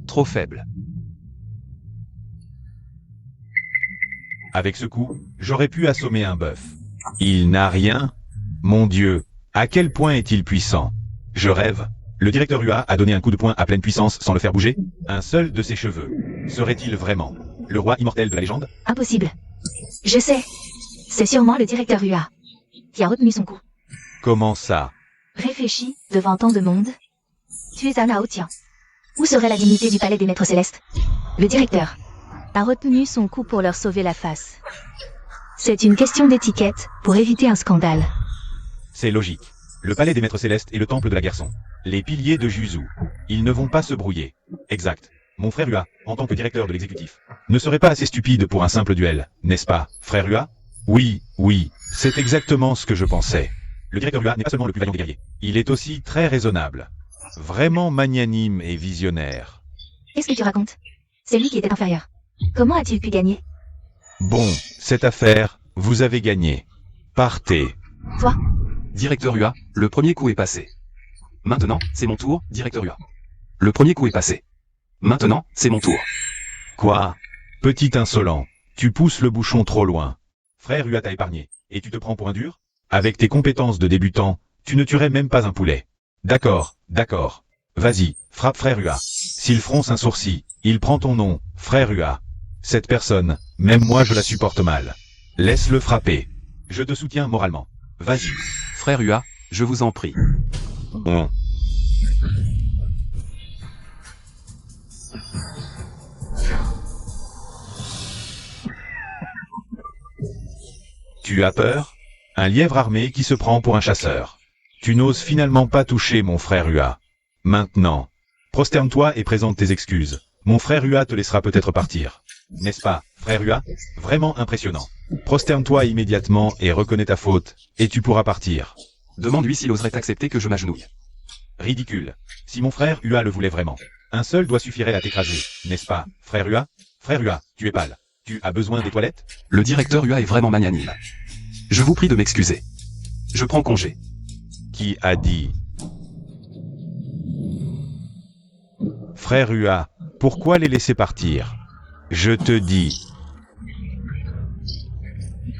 Trop faible. Avec ce coup, j'aurais pu assommer un bœuf. Il n'a rien? Mon Dieu, à quel point est-il puissant? Je rêve. Le directeur UA a donné un coup de poing à pleine puissance sans le faire bouger? Un seul de ses cheveux. Serait-il vraiment le roi immortel de la légende? Impossible. Je sais. C'est sûrement le directeur UA qui a retenu son coup. Comment ça? Réfléchis, devant tant de monde. Tu es un Aotien. Où serait la dignité du palais des maîtres célestes? Le directeur a retenu son coup pour leur sauver la face. C'est une question d'étiquette, pour éviter un scandale. C'est logique. Le palais des maîtres célestes et le temple de la guerre sont les piliers de Juzu. Ils ne vont pas se brouiller. Exact. Mon frère Ua, en tant que directeur de l'exécutif, ne serait pas assez stupide pour un simple duel, n'est-ce pas, frère Ua? Oui, c'est exactement ce que je pensais. Le directeur Ua n'est pas seulement le plus vaillant des guerriers. Il est aussi très raisonnable. Vraiment magnanime et visionnaire. Qu'est-ce que tu racontes? C'est lui qui était inférieur. Comment a-t-il pu gagner? Bon, cette affaire, vous avez gagné. Partez. Toi? Directeur UA, le premier coup est passé. Maintenant, c'est mon tour, directeur UA. Le premier coup est passé. Maintenant, c'est mon tour. Quoi? Petit insolent, tu pousses le bouchon trop loin. Frère Ua t'a épargné, et tu te prends pour un dur? Avec tes compétences de débutant, tu ne tuerais même pas un poulet. D'accord. Vas-y, frappe frère Ua. S'il fronce un sourcil, il prend ton nom, frère Ua. Cette personne, même moi je la supporte mal. Laisse-le frapper. Je te soutiens moralement. Vas-y. Frère UA, je vous en prie. Tu as peur? Un lièvre armé qui se prend pour un chasseur. Tu n'oses finalement pas toucher mon frère Ua. Maintenant, prosterne-toi et présente tes excuses. Mon frère Ua te laissera peut-être partir. N'est-ce pas, frère Ua? Vraiment impressionnant. Prosterne-toi immédiatement et reconnais ta faute, et tu pourras partir. Demande-lui s'il oserait accepter que je m'agenouille. Ridicule. Si mon frère Ua le voulait vraiment, un seul doigt suffirait à t'écraser, n'est-ce pas, frère Ua? Frère Ua, tu es pâle. Tu as besoin des toilettes? Le directeur UA est vraiment magnanime. Je vous prie de m'excuser. Je prends congé. Qui a dit? Frère Ua, pourquoi les laisser partir? Je te dis.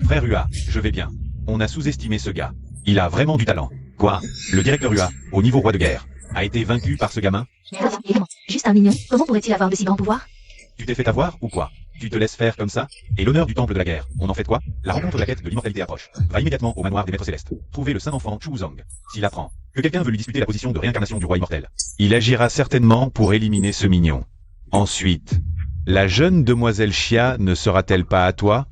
Frère Ua, je vais bien. On a sous-estimé ce gars. Il a vraiment du talent. Quoi? Le directeur Ua, au niveau roi de guerre, a été vaincu par ce gamin? Évidemment. Juste un mignon, comment pourrait-il avoir de si grands pouvoirs? Tu t'es fait avoir ou quoi? Tu te laisses faire comme ça? Et l'honneur du temple de la guerre, on en fait quoi? La rencontre de la quête de l'immortalité approche. Va immédiatement au manoir des maîtres célestes. Trouvez le saint enfant Chu Wuzong. S'il apprend que quelqu'un veut lui disputer la position de réincarnation du roi immortel, il agira certainement pour éliminer ce mignon. Ensuite, la jeune demoiselle Xia ne sera-t-elle pas à toi?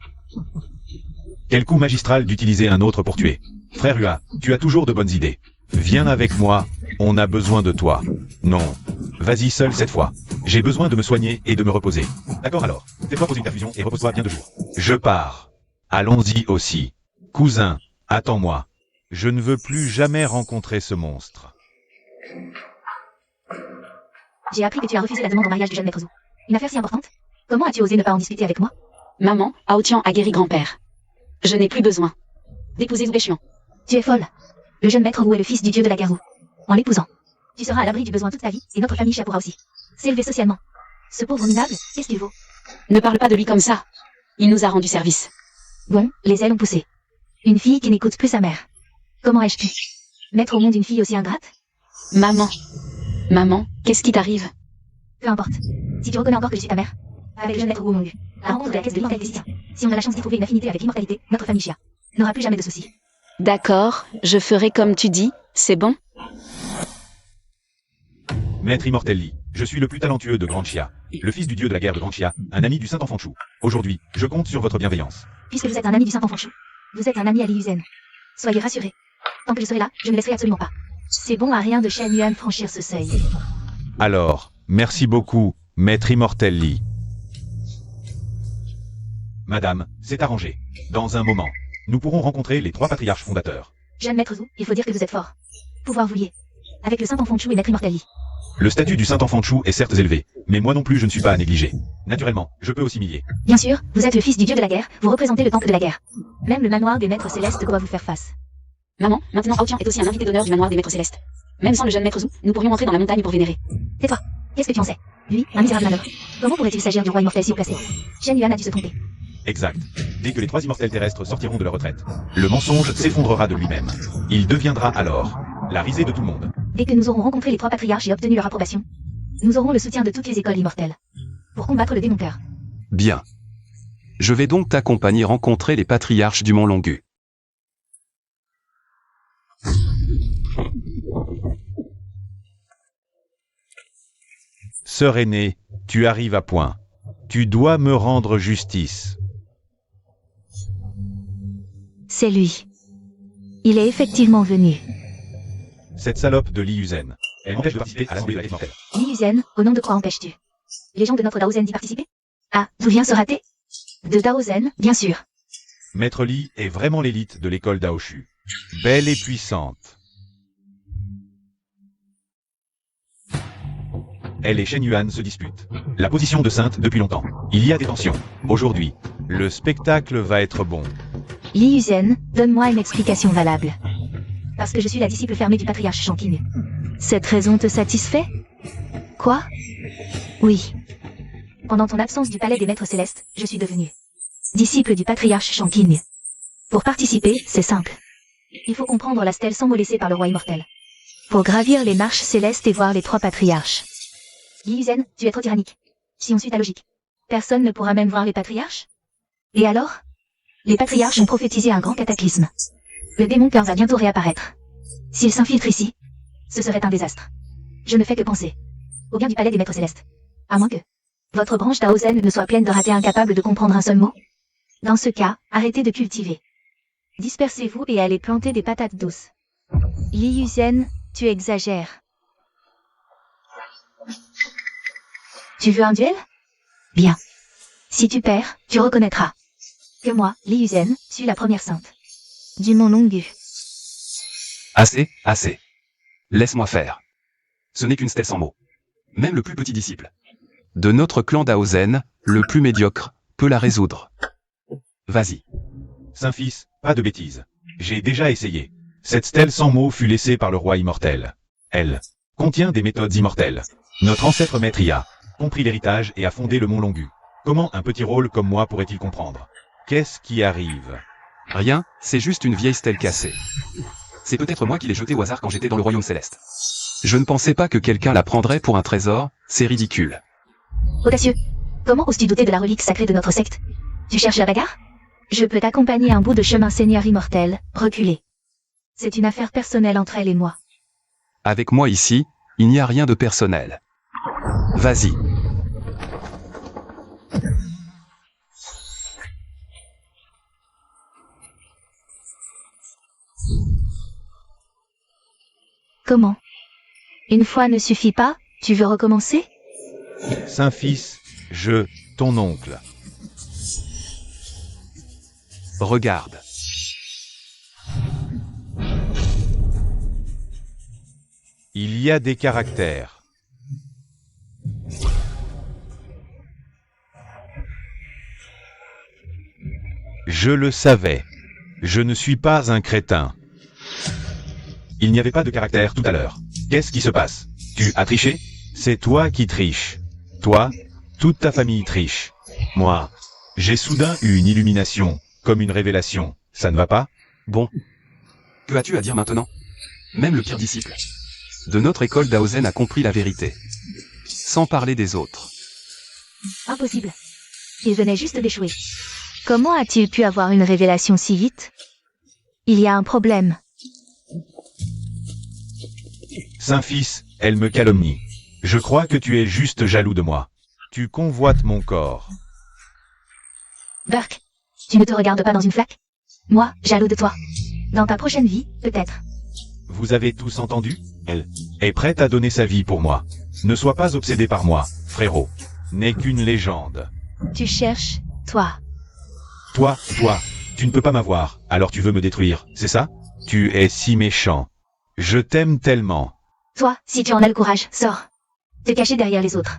Quel coup magistral d'utiliser un autre pour tuer. Frère Ua, tu as toujours de bonnes idées. Viens avec moi, on a besoin de toi. Non. Vas-y seul cette fois. J'ai besoin de me soigner et de me reposer. D'accord alors. Fais-toi poser une perfusion et repose-toi bien 2 jours. Je pars. Allons-y aussi. Cousin, attends-moi. Je ne veux plus jamais rencontrer ce monstre. J'ai appris que tu as refusé la demande en mariage du jeune maître Zhu. Une affaire si importante? Comment as-tu osé ne pas en discuter avec moi? Maman, Aotian a guéri grand-père. Je n'ai plus besoin d'épouser Zubéchian. Tu es folle. Le jeune maître Wu est le fils du dieu de la guerre Wu. En l'épousant, tu seras à l'abri du besoin toute ta vie, et notre famille pourra aussi s'élever socialement. Ce pauvre minable, qu'est-ce qu'il vaut? Ne parle pas de lui comme ça. Il nous a rendu service. Bon, les ailes ont poussé. Une fille qui n'écoute plus sa mère. Comment ai-je pu mettre au monde une fille aussi ingrate? Maman. Maman, qu'est-ce qui t'arrive? Peu importe. Si tu reconnais encore que je suis ta mère. Avec le jeune maître Wu Longu. La rencontre de la caisse de l'immortalité Sien. Si on a la chance d'y trouver une affinité avec l'immortalité, notre famille Chia n'aura plus jamais de soucis. D'accord, je ferai comme tu dis, c'est bon? Maître Immortel Li, je suis le plus talentueux de Grand Chia, le fils du dieu de la guerre de Grand Chia, un ami du Saint-Enfant Chu. Aujourd'hui, je compte sur votre bienveillance. Puisque vous êtes un ami du Saint-Enfant Chu, vous êtes un ami à Li Yuzen. Soyez rassurés. Tant que je serai là, je ne laisserai absolument pas. C'est bon à rien de Shen Yuan franchir ce seuil. Alors, merci beaucoup, Maître Immortel Li. Madame, c'est arrangé. Dans un moment, nous pourrons rencontrer les 3 patriarches fondateurs. Jeune maître Zhu, il faut dire que vous êtes fort. Pouvoir vous lier. Avec le Saint-Enfant Chu et Maître Immortel Li. Le statut du Saint-Enfant Chu est certes élevé, mais moi non plus je ne suis pas à négliger. Naturellement, je peux aussi m'y lier. Bien sûr, vous êtes le fils du dieu de la guerre, vous représentez le temple de la guerre. Même le manoir des maîtres célestes doit vous faire face. Maman, maintenant Aotian est aussi un invité d'honneur du manoir des maîtres célestes. Même sans le jeune maître Zhu, nous pourrions entrer dans la montagne pour vénérer. Tais-toi. Qu'est-ce que tu en sais? Lui, un misérable malheureux. Comment pourrait-il s'agir du roi immortel si haut placé? Shen Yuan a dû se tromper. Exact. Dès que les 3 immortels terrestres sortiront de leur retraite, le mensonge s'effondrera de lui-même. Il deviendra alors la risée de tout le monde. Dès que nous aurons rencontré les 3 patriarches et obtenu leur approbation, nous aurons le soutien de toutes les écoles immortelles. Pour combattre le démon cœur. Bien. Je vais donc t'accompagner rencontrer les patriarches du Mont Longu. Sœur aînée, tu arrives à point. Tu dois me rendre justice. C'est lui. Il est effectivement venu. Cette salope de Li Yuzen. Elle m'empêche de participer à l'assemblée de la Mortelle. Li Yuzen, au nom de quoi empêches-tu les gens de notre Daozen d'y participer? Ah, d'où vient ce raté? De Daozen, bien sûr. Maître Li est vraiment l'élite de l'école Daoshu. Belle et puissante. Elle et Shen Yuan se disputent. La position de sainte depuis longtemps. Il y a des tensions. Aujourd'hui, le spectacle va être bon. Li Yuzen, donne-moi une explication valable. Parce que je suis la disciple fermée du patriarche Shanqing. Cette raison te satisfait? Quoi? Oui. Pendant ton absence du palais des maîtres célestes, je suis devenue disciple du patriarche Shanqing. Pour participer, c'est simple. Il faut comprendre la stèle sans mot laissée par le roi immortel. Pour gravir les marches célestes et voir les 3 patriarches. Li Yuzen, tu es trop tyrannique. Si on suit ta logique, personne ne pourra même voir les patriarches? Et alors? Les patriarches ont prophétisé un grand cataclysme. Le démon cœur va bientôt réapparaître. S'il s'infiltre ici, ce serait un désastre. Je ne fais que penser au bien du palais des maîtres célestes. À moins que votre branche Daozen ne soit pleine de ratés incapables de comprendre un seul mot. Dans ce cas, arrêtez de cultiver. Dispersez-vous et allez planter des patates douces. Li Yuzen, tu exagères. Tu veux un duel? Bien. Si tu perds, tu reconnaîtras que moi, Li Yuzen, suis la première sainte du Mont Longu. Assez, assez. Laisse-moi faire. Ce n'est qu'une stèle sans mots. Même le plus petit disciple de notre clan Daozen, le plus médiocre, peut la résoudre. Vas-y. Saint-Fils, pas de bêtises. J'ai déjà essayé. Cette stèle sans mots fut laissée par le roi immortel. Elle contient des méthodes immortelles. Notre ancêtre maître y a compris l'héritage et a fondé le Mont Longu. Comment un petit rôle comme moi pourrait-il comprendre? Qu'est-ce qui arrive? Rien, c'est juste une vieille stèle cassée. C'est peut-être moi qui l'ai jetée au hasard quand j'étais dans le royaume céleste. Je ne pensais pas que quelqu'un la prendrait pour un trésor, c'est ridicule. Audacieux. Comment oses-tu douter de la relique sacrée de notre secte? Tu cherches la bagarre? Je peux t'accompagner un bout de chemin, Seigneur immortel, reculez. C'est une affaire personnelle entre elle et moi. Avec moi ici, il n'y a rien de personnel. Vas-y. Comment? Une fois ne suffit pas, tu veux recommencer? Saint-Fils, ton oncle. Regarde. Il y a des caractères. Je le savais. Je ne suis pas un crétin. Il n'y avait pas de caractère tout à l'heure. Qu'est-ce qui se passe? Tu as triché? C'est toi qui triches. Toi, toute ta famille triche. Moi, j'ai soudain eu une illumination, comme une révélation. Ça ne va pas? Bon. Que as-tu à dire maintenant? Même le pire disciple de notre école Daozen a compris la vérité. Sans parler des autres. Impossible. Il venait juste d'échouer. Comment a-t-il pu avoir une révélation si vite? Il y a un problème. Saint-Fils, elle me calomnie. Je crois que tu es juste jaloux de moi. Tu convoites mon corps. Burke, tu ne te regardes pas dans une flaque? Moi, jaloux de toi. Dans ta prochaine vie, peut-être. Vous avez tous entendu? Elle est prête à donner sa vie pour moi. Ne sois pas obsédé par moi, frérot. N'est qu'une légende. Tu cherches, toi. Toi, tu ne peux pas m'avoir, alors tu veux me détruire, c'est ça? Tu es si méchant. Je t'aime tellement. Toi, si tu en as le courage, sors. Te cacher derrière les autres.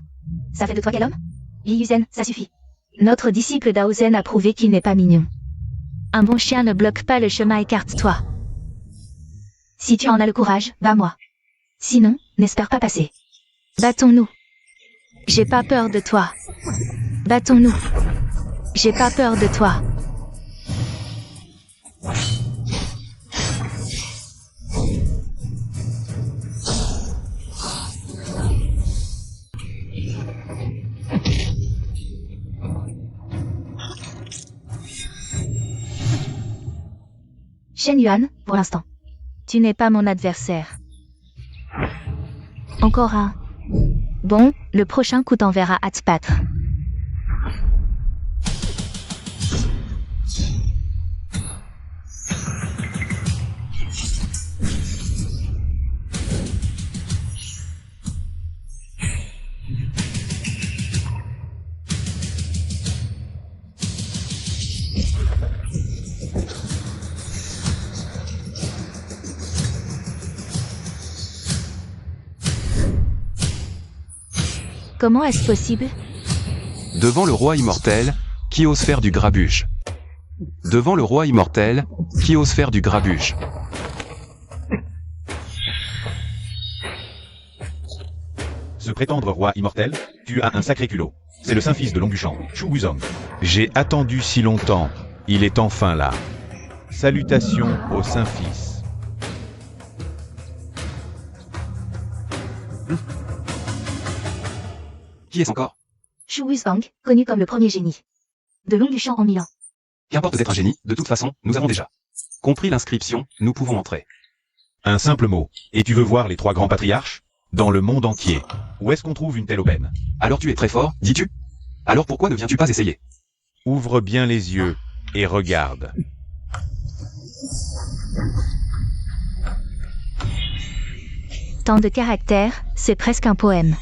Ça fait de toi quel homme? Li Yuzen, ça suffit. Notre disciple Daozen a prouvé qu'il n'est pas mignon. Un bon chien ne bloque pas le chemin, écarte-toi. Si tu en as le courage, bats-moi. Sinon, n'espère pas passer. Battons-nous. J'ai pas peur de toi. Battons-nous. J'ai pas peur de toi. Shen Yuan, pour l'instant. Tu n'es pas mon adversaire. Encore un. Bon, le prochain coup t'enverra à te battre. Comment est-ce possible? Devant le roi immortel, qui ose faire du grabuge? Devant le roi immortel, qui ose faire du grabuge? Ce prétendre roi immortel, tu as un sacré culot. C'est le Saint-Fils de Longduchamp, Shu Wuzong. J'ai attendu si longtemps, il est enfin là. Salutations au Saint-Fils. Qui est-ce encore? Shu Wuzong, connu comme le premier génie. De Longduchamp en Milan. Qu'importe d'être un génie, de toute façon, nous avons déjà compris l'inscription, nous pouvons entrer. Un simple mot. Et tu veux voir les trois grands patriarches? Dans le monde entier. Où est-ce qu'on trouve une telle aubaine? Alors tu es très fort, dis-tu? Alors pourquoi ne viens-tu pas essayer? Ouvre bien les yeux et regarde. Tant de caractères, c'est presque un poème.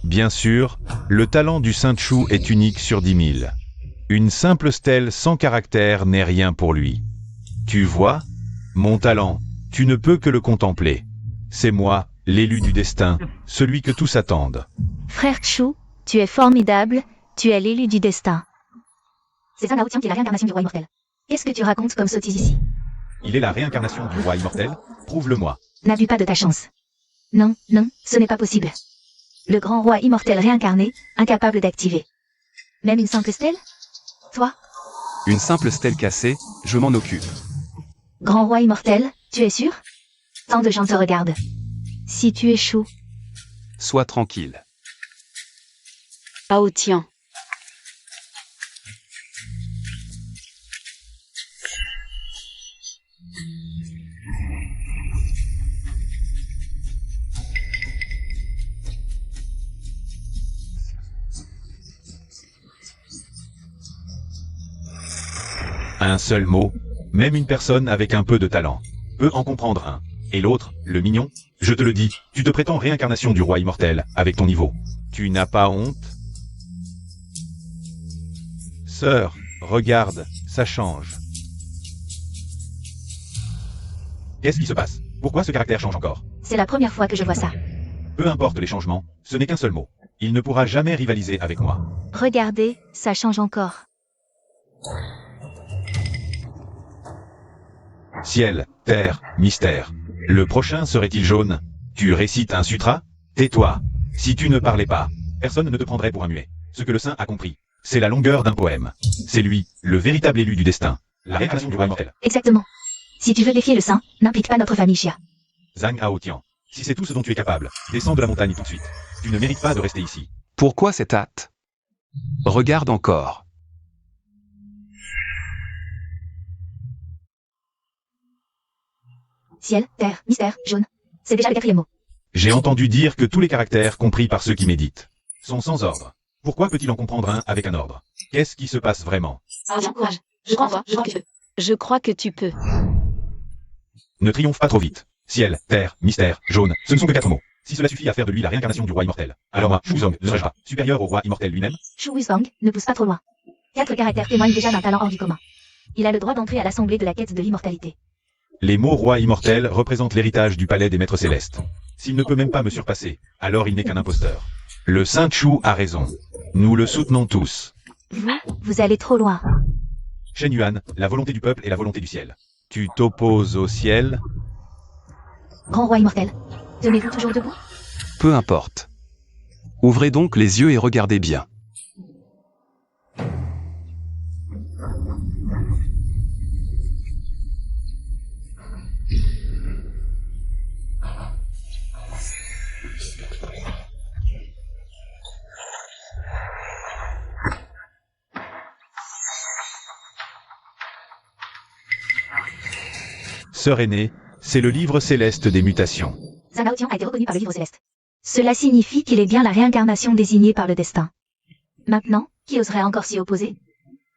Bien sûr, le talent du Saint Chou est unique sur 10 000. Une simple stèle sans caractère n'est rien pour lui. Tu vois, mon talent, tu ne peux que le contempler. C'est moi, l'élu du destin, celui que tous attendent. Frère Chou, tu es formidable, tu es l'élu du destin. C'est ça Nao Tian qui est la réincarnation du roi immortel. Qu'est-ce que tu racontes comme sottise ici? Il est la réincarnation du roi immortel? Prouve-le-moi. N'abuse pas de ta chance. Non, non, ce n'est pas possible. Le grand roi immortel réincarné, incapable d'activer. Même une simple stèle? Toi? Une simple stèle cassée, je m'en occupe. Grand roi immortel, tu es sûr? Tant de gens te regardent. Si tu échoues, Sois tranquille. Hao Tian. Un seul mot, même une personne avec un peu de talent peut en comprendre un. Et l'autre, le mignon, je te le dis, tu te prétends réincarnation du roi immortel, avec ton niveau. Tu n'as pas honte? Sœur, regarde, ça change. Qu'est-ce qui se passe? Pourquoi ce caractère change encore? c'est la première fois que je vois ça. Peu importe les changements, ce n'est qu'un seul mot. Il ne pourra jamais rivaliser avec moi. Regardez, ça change encore. Ciel, terre, mystère. Le prochain serait-il jaune? Tu récites un sutra? Tais-toi. Si tu ne parlais pas, personne ne te prendrait pour un muet. Ce que le saint a compris, c'est la longueur d'un poème. C'est lui, le véritable élu du destin. La réincarnation du roi immortel. Exactement. Si tu veux défier le saint, n'implique pas notre famille Xia. Zhang Haotian, si c'est tout ce dont tu es capable, descends de la montagne tout de suite. Tu ne mérites pas de rester ici. Pourquoi cette hâte? Regarde encore. Ciel, terre, mystère, jaune. C'est déjà le 4e mot. J'ai entendu dire que tous les caractères compris par ceux qui méditent sont sans ordre. Pourquoi peut-il en comprendre un avec un ordre? Qu'est-ce qui se passe vraiment? Tiens, courage. Je crois en toi, je crois que tu peux. Je crois que tu peux. Ne triomphe pas trop vite. Ciel, terre, mystère, jaune, ce ne sont que 4 mots. Si cela suffit à faire de lui la réincarnation du roi immortel, alors moi, Shuzong, ne serais-je pas supérieur au roi immortel lui-même? Shu Wuzong, ne pousse pas trop loin. 4 caractères témoignent déjà d'un talent hors du commun. Il a le droit d'entrer à l'assemblée de la quête de l'immortalité. Les mots roi immortel représentent l'héritage du palais des maîtres célestes. S'il ne peut même pas me surpasser, alors il n'est qu'un imposteur. Le Saint Chu a raison. Nous le soutenons tous. Vous allez trop loin. Shen Yuan, la volonté du peuple et la volonté du ciel. Tu t'opposes au ciel? Grand roi immortel. Tenez-vous toujours debout? Peu importe. Ouvrez donc les yeux et regardez bien. Sœur aînée, c'est le livre céleste des mutations. Zhang Haotian a été reconnu par le livre céleste. Cela signifie qu'il est bien la réincarnation désignée par le destin. Maintenant, qui oserait encore s'y opposer?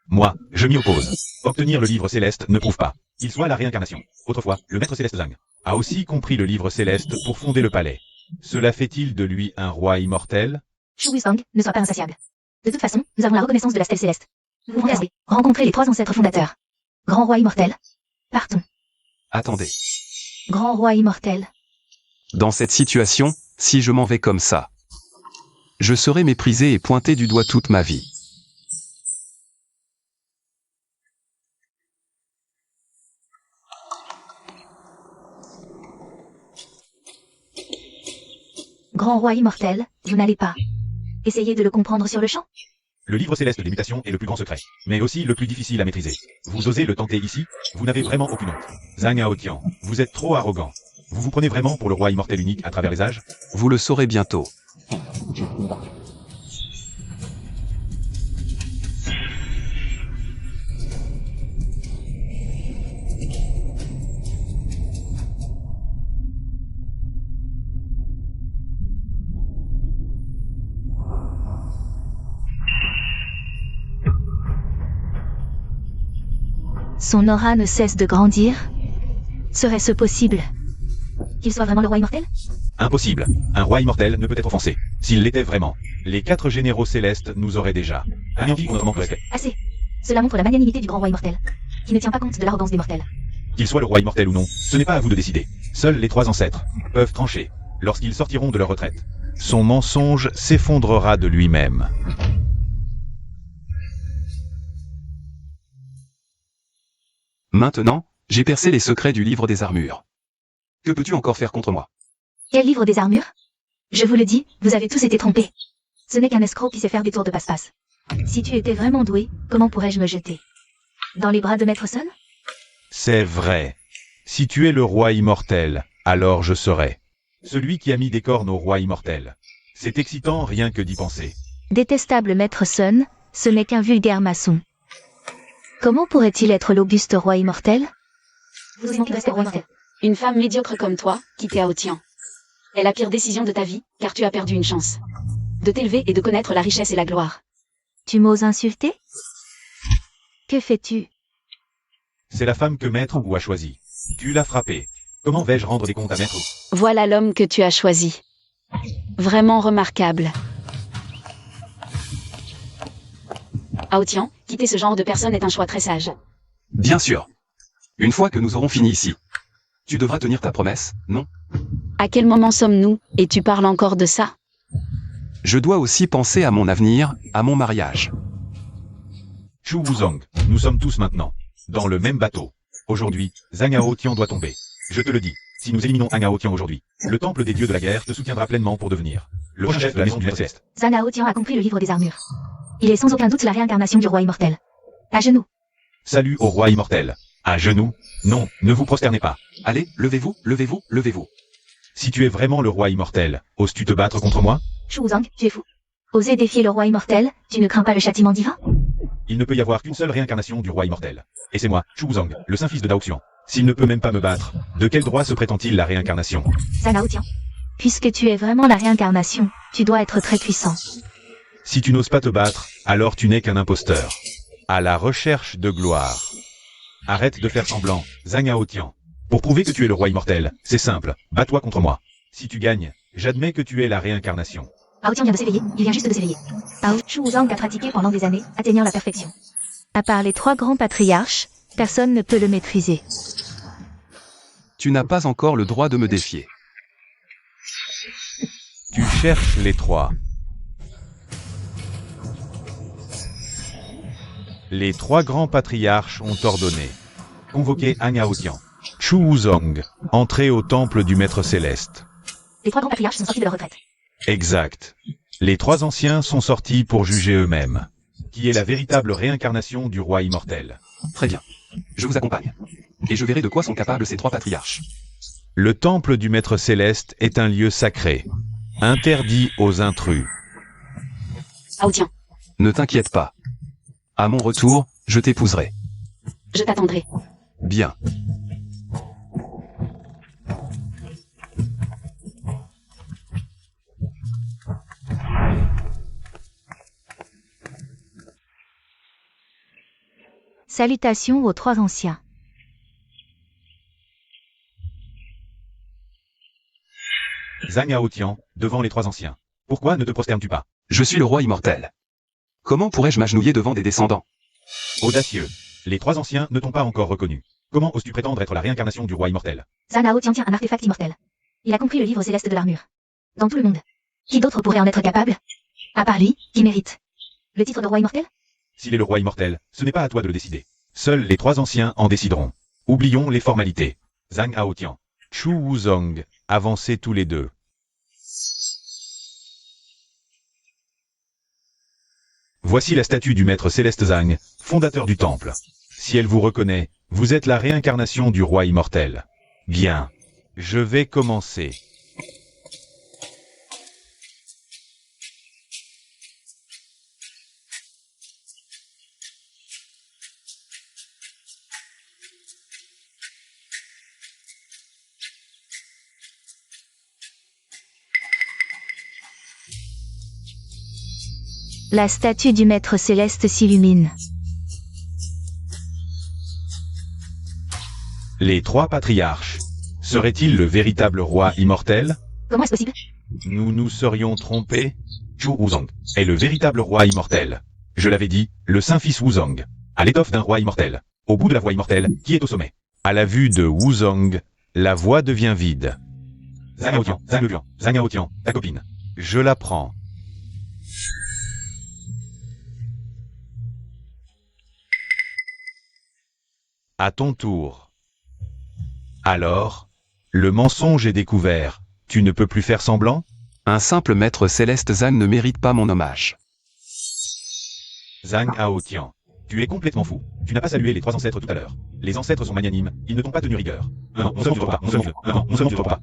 Moi, je m'y oppose. Obtenir le livre céleste ne prouve pas qu'il soit la réincarnation. Autrefois, le maître céleste Zhang a aussi compris le livre céleste pour fonder le palais. Cela fait-il de lui un roi immortel? Shu Wuzong, ne sois pas insatiable. De toute façon, nous avons la reconnaissance de la stèle céleste. Nous pouvons rencontrer les 3 ancêtres fondateurs. Grand roi immortel. Partons. Attendez. Grand roi immortel. Dans cette situation, si je m'en vais comme ça, je serai méprisé et pointé du doigt toute ma vie. Grand roi immortel, vous n'allez pas essayer de le comprendre sur le champ? Le livre céleste des mutations est le plus grand secret, mais aussi le plus difficile à maîtriser. Vous osez le tenter ici? Vous n'avez vraiment aucune honte. Zhang Haotian, vous êtes trop arrogant. Vous vous prenez vraiment pour le roi immortel unique à travers les âges? Vous le saurez bientôt. Son aura ne cesse de grandir. Serait-ce possible qu'il soit vraiment le roi immortel? Impossible. Un roi immortel ne peut être offensé. S'il l'était vraiment, les 4 généraux célestes nous auraient déjà anéantis contre notre respect. Assez. Cela montre la magnanimité du grand roi immortel, qui ne tient pas compte de l'arrogance des mortels. Qu'il soit le roi immortel ou non, ce n'est pas à vous de décider. Seuls les 3 ancêtres peuvent trancher lorsqu'ils sortiront de leur retraite. Son mensonge s'effondrera de lui-même. Maintenant, j'ai percé les secrets du livre des armures. Que peux-tu encore faire contre moi? Quel livre des armures? Je vous le dis, vous avez tous été trompés. Ce n'est qu'un escroc qui sait faire des tours de passe-passe. Si tu étais vraiment doué, comment pourrais-je me jeter? Dans les bras de Maître Sun? C'est vrai. Si tu es le roi immortel, alors je serai celui qui a mis des cornes au roi immortel. C'est excitant rien que d'y penser. Détestable Maître Sun, ce n'est qu'un vulgaire maçon. Comment pourrait-il être l'auguste roi immortel? Vous manquez de respect, roi immortel. Une femme médiocre comme toi, quitter Haotian. Est la pire décision de ta vie, car tu as perdu une chance. De t'élever et de connaître la richesse et la gloire. Tu m'oses insulter? Que fais-tu? C'est la femme que Maître Wu a choisie. Tu l'as frappée. Comment vais-je rendre des comptes à Maître Wu? Voilà l'homme que tu as choisi. Vraiment remarquable. Haotian, quitter ce genre de personne est un choix très sage. Bien sûr. Une fois que nous aurons fini ici, tu devras tenir ta promesse, non? À quel moment sommes-nous, et tu parles encore de ça? Je dois aussi penser à mon avenir, à mon mariage. Shu Wuzong, nous sommes tous maintenant dans le même bateau. Aujourd'hui, Zhang Haotian doit tomber. Je te le dis, si nous éliminons Zhang Haotian aujourd'hui, le temple des dieux de la guerre te soutiendra pleinement pour devenir le prochain chef de la maison du Maître Céleste. Zhang Haotian a compris le livre des armures. Il est sans aucun doute la réincarnation du roi immortel. À genoux. Salut au roi immortel. À genoux? Non, ne vous prosternez pas. Allez, levez-vous, levez-vous, levez-vous. Si tu es vraiment le roi immortel, oses-tu te battre contre moi? Shu Wuzong, tu es fou. Oser défier le roi immortel, tu ne crains pas le châtiment divin? Il ne peut y avoir qu'une seule réincarnation du roi immortel. Et c'est moi, Shu Wuzong, le saint fils de Dao Xian. S'il ne peut même pas me battre, de quel droit se prétend-il la réincarnation? Zhang Tian. Puisque tu es vraiment la réincarnation, tu dois être très puissant. Si tu n'oses pas te battre, alors tu n'es qu'un imposteur. À la recherche de gloire. Arrête de faire semblant, Zhang Tian. Pour prouver que tu es le roi immortel, c'est simple, bats-toi contre moi. Si tu gagnes, j'admets que tu es la réincarnation. Hao Tian vient de s'éveiller, il vient juste de s'éveiller. Shu Wuzong a pratiqué pendant des années, atteignant la perfection. À part les 3 grands patriarches, personne ne peut le maîtriser. Tu n'as pas encore le droit de me défier. Tu cherches les 3. Les 3 grands patriarches ont ordonné. Convoquer Zhang Tian. Shu Wuzong, entrer au temple du Maître Céleste. Les 3 grands patriarches sont sortis de leur retraite. Exact. Les 3 anciens sont sortis pour juger eux-mêmes. Qui est la véritable réincarnation du roi immortel. Très bien. Je vous accompagne. Et je verrai de quoi sont capables ces 3 patriarches. Le temple du Maître Céleste est un lieu sacré. Interdit aux intrus. Hao Tian, Ne t'inquiète pas. À mon retour, je t'épouserai. je t'attendrai. Bien. Salutations aux 3 anciens. Zhang Tian, devant les 3 anciens. Pourquoi ne te prosternes-tu pas? Je suis le roi immortel. Comment pourrais-je m'agenouiller devant des descendants? Audacieux. Les 3 anciens ne t'ont pas encore reconnu. Comment oses-tu prétendre être la réincarnation du roi immortel? Zhang Tian tient un artefact immortel. Il a compris le livre céleste de l'armure. Dans tout le monde. Qui d'autre pourrait en être capable? À part lui, qui mérite le titre de roi immortel? S'il est le roi immortel, ce n'est pas à toi de le décider. Seuls les 3 anciens en décideront. Oublions les formalités. Zhang Tian. Shu Wuzong, avancez tous les 2. Voici la statue du maître Céleste Zhang, fondateur du temple. Si elle vous reconnaît, vous êtes la réincarnation du roi immortel. Bien. Je vais commencer. La statue du Maître Céleste s'illumine. Les 3 patriarches. Serait-il le véritable roi immortel? Comment est-ce possible? Nous nous serions trompés. Shu Wuzong est le véritable roi immortel. Je l'avais dit, le saint fils Wuzong, à l'étoffe d'un roi immortel. Au bout de la voie immortelle, qui est au sommet. À la vue de Wuzong, la voie devient vide. Zhang Tian, ta copine. Je la prends. À ton tour. Alors, le mensonge est découvert. Tu ne peux plus faire semblant? Un simple maître céleste Zhang ne mérite pas mon hommage. Zhang Tian, tu es complètement fou. Tu n'as pas salué les 3 ancêtres tout à l'heure. Les ancêtres sont magnanimes, ils ne t'ont pas tenu rigueur. Non, on se pas.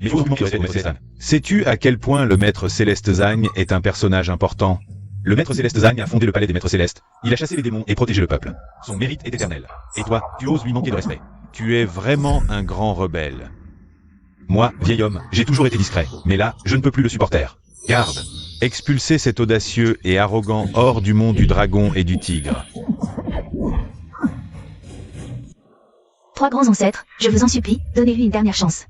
Il faut absolument qu'il respecte le maître Céleste Zhang. Sais-tu à quel point le maître Céleste Zhang est un personnage important? Le maître Céleste Zhang a fondé le palais des maîtres célestes. Il a chassé les démons et protégé le peuple. Son mérite est éternel. Et toi, tu oses lui manquer de respect. Tu es vraiment un grand rebelle. Moi, vieil homme, j'ai toujours été discret, mais là, je ne peux plus le supporter. Garde. Expulsez cet audacieux et arrogant hors du monde du dragon et du tigre. 3 grands ancêtres, je vous en supplie, donnez-lui une dernière chance.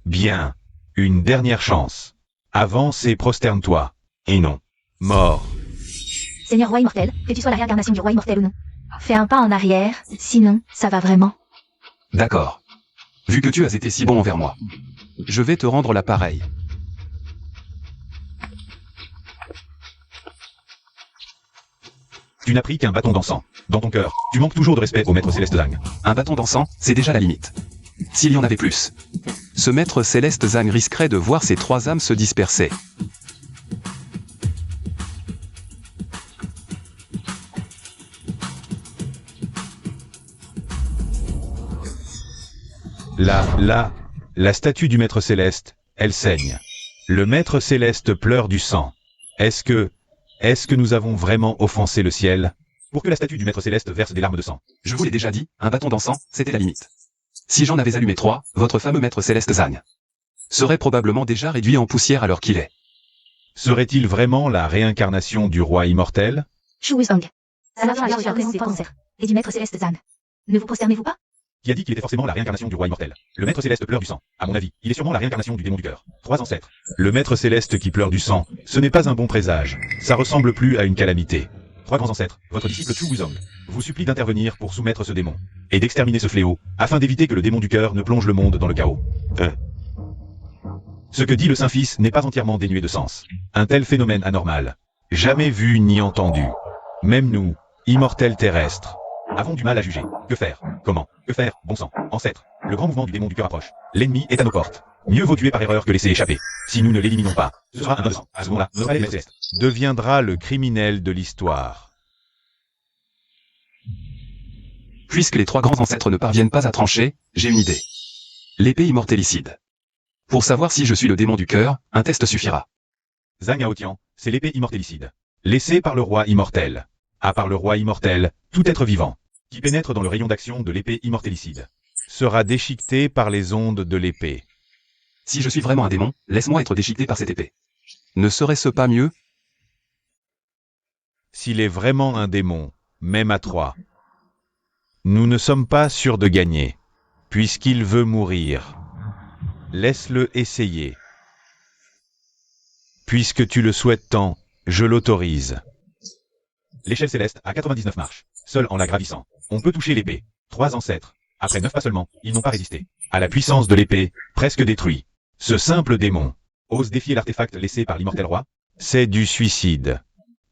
Bien. Une dernière chance. Avance et prosterne-toi. Et non. Mort. Seigneur roi immortel, que tu sois la réincarnation du roi immortel ou non. Fais un pas en arrière, sinon, ça va vraiment. D'accord. Vu que tu as été si bon envers moi, je vais te rendre l'appareil. Tu n'as pris qu'un bâton d'encens. Dans ton cœur, tu manques toujours de respect au maître Céleste Zhang. Un bâton d'encens, c'est déjà la limite. S'il y en avait plus, ce maître Céleste Zhang risquerait de voir ses 3 âmes se disperser. La statue du Maître Céleste, elle saigne. Le Maître Céleste pleure du sang. Est-ce que nous avons vraiment offensé le ciel pour que la statue du Maître Céleste verse des larmes de sang? Je vous l'ai déjà dit, un bâton d'encens, c'était la limite. Si j'en avais allumé 3, votre fameux Maître Céleste Zang serait probablement déjà réduit en poussière à l'heure qu'il est. Serait-il vraiment la réincarnation du roi immortel? Shu Wuzong. Alors, la représentante et du Maître Céleste Zan. Ne vous prosternez-vous pas? Qui a dit qu'il était forcément la réincarnation du roi immortel? Le Maître Céleste pleure du sang. À mon avis, il est sûrement la réincarnation du démon du cœur. 3 ancêtres. Le Maître Céleste qui pleure du sang, ce n'est pas un bon présage. Ça ressemble plus à une calamité. 3 grands ancêtres, votre disciple Shu Wuzong, vous supplie d'intervenir pour soumettre ce démon, et d'exterminer ce fléau, afin d'éviter que le démon du cœur ne plonge le monde dans le chaos. Ce que dit le Saint-Fils n'est pas entièrement dénué de sens. Un tel phénomène anormal, jamais vu ni entendu. Même nous, immortels terrestres, avons du mal à juger. Que faire? Comment? Que faire? Bon sang, ancêtre. Le grand mouvement du démon du cœur approche. L'ennemi est à nos portes. Mieux vaut tuer par erreur que laisser échapper. Si nous ne l'éliminons pas, ce sera un innocent. À ce moment-là, notre Maître Céleste deviendra le criminel de l'histoire. Puisque les 3 grands ancêtres ne parviennent pas à trancher, j'ai une idée. L'épée immortélicide. Pour savoir si je suis le démon du cœur, un test suffira. Zhang Aotian, c'est l'épée immortélicide. Laissée par le roi immortel. À part le roi immortel, tout être vivant, qui pénètre dans le rayon d'action de l'épée immortélicide, sera déchiqueté par les ondes de l'épée. Si je suis vraiment un démon, laisse-moi être déchiqueté par cette épée. Ne serait-ce pas mieux? S'il est vraiment un démon, même à 3, nous ne sommes pas sûrs de gagner, puisqu'il veut mourir. Laisse-le essayer. Puisque tu le souhaites tant, je l'autorise. L'échelle céleste a 99 marches. Seul en la gravissant, on peut toucher l'épée. 3 ancêtres. Après 9 pas seulement, ils n'ont pas résisté. À la puissance de l'épée, presque détruit. Ce simple démon ose défier l'artefact laissé par l'immortel roi? C'est du suicide.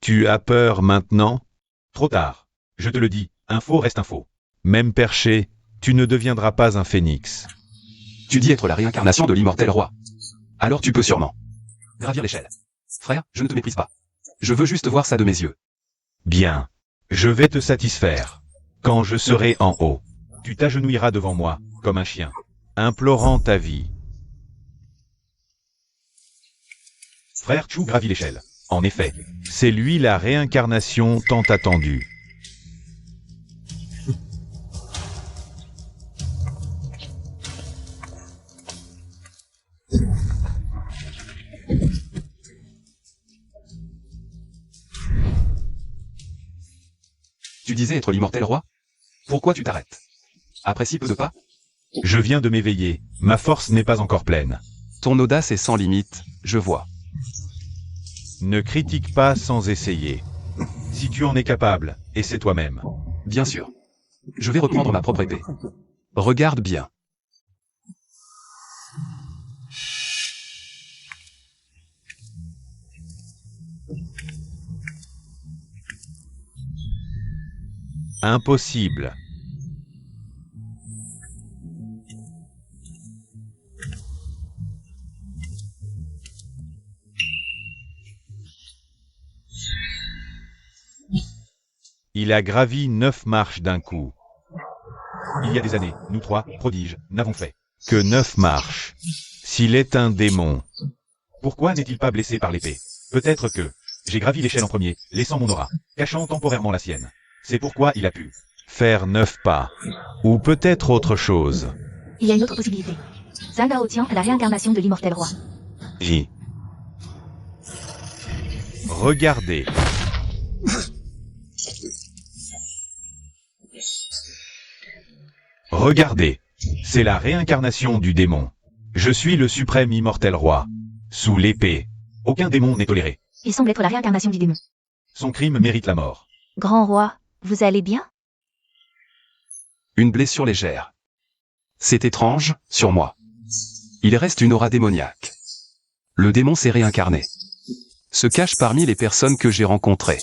Tu as peur maintenant? Trop tard. Je te le dis, un faux reste un faux. Même perché, tu ne deviendras pas un phénix. Tu dis être la réincarnation de l'immortel roi. Alors tu peux sûrement gravir l'échelle. Frère, je ne te méprise pas. Je veux juste voir ça de mes yeux. Bien. Je vais te satisfaire. Quand je serai en haut, tu t'agenouilleras devant moi, comme un chien, implorant ta vie. Frère Chu gravit l'échelle. En effet, c'est lui la réincarnation tant attendue. Tu disais être l'immortel roi? Pourquoi tu t'arrêtes? Après si peu de pas? Je viens de m'éveiller, ma force n'est pas encore pleine. Ton audace est sans limite, je vois. Ne critique pas sans essayer. Si tu en es capable, essaie toi-même. Bien sûr. Je vais reprendre ma propre épée. Regarde bien. Impossible. Il a gravi 9 marches d'un coup. Il y a des années, nous 3, prodiges, n'avons fait que 9 marches. S'il est un démon, pourquoi n'est-il pas blessé par l'épée? Peut-être que j'ai gravi l'échelle en premier, laissant mon aura, cachant temporairement la sienne. C'est pourquoi il a pu faire 9 pas. Ou peut-être autre chose. Il y a une autre possibilité. Zhang Aotian est la réincarnation de l'immortel roi. Regardez. Regardez. C'est la réincarnation du démon. Je suis le suprême immortel roi. Sous l'épée. Aucun démon n'est toléré. Il semble être la réincarnation du démon. Son crime mérite la mort. Grand roi, vous allez bien? Une blessure légère. C'est étrange, sur moi. Il reste une aura démoniaque. Le démon s'est réincarné. Se cache parmi les personnes que j'ai rencontrées.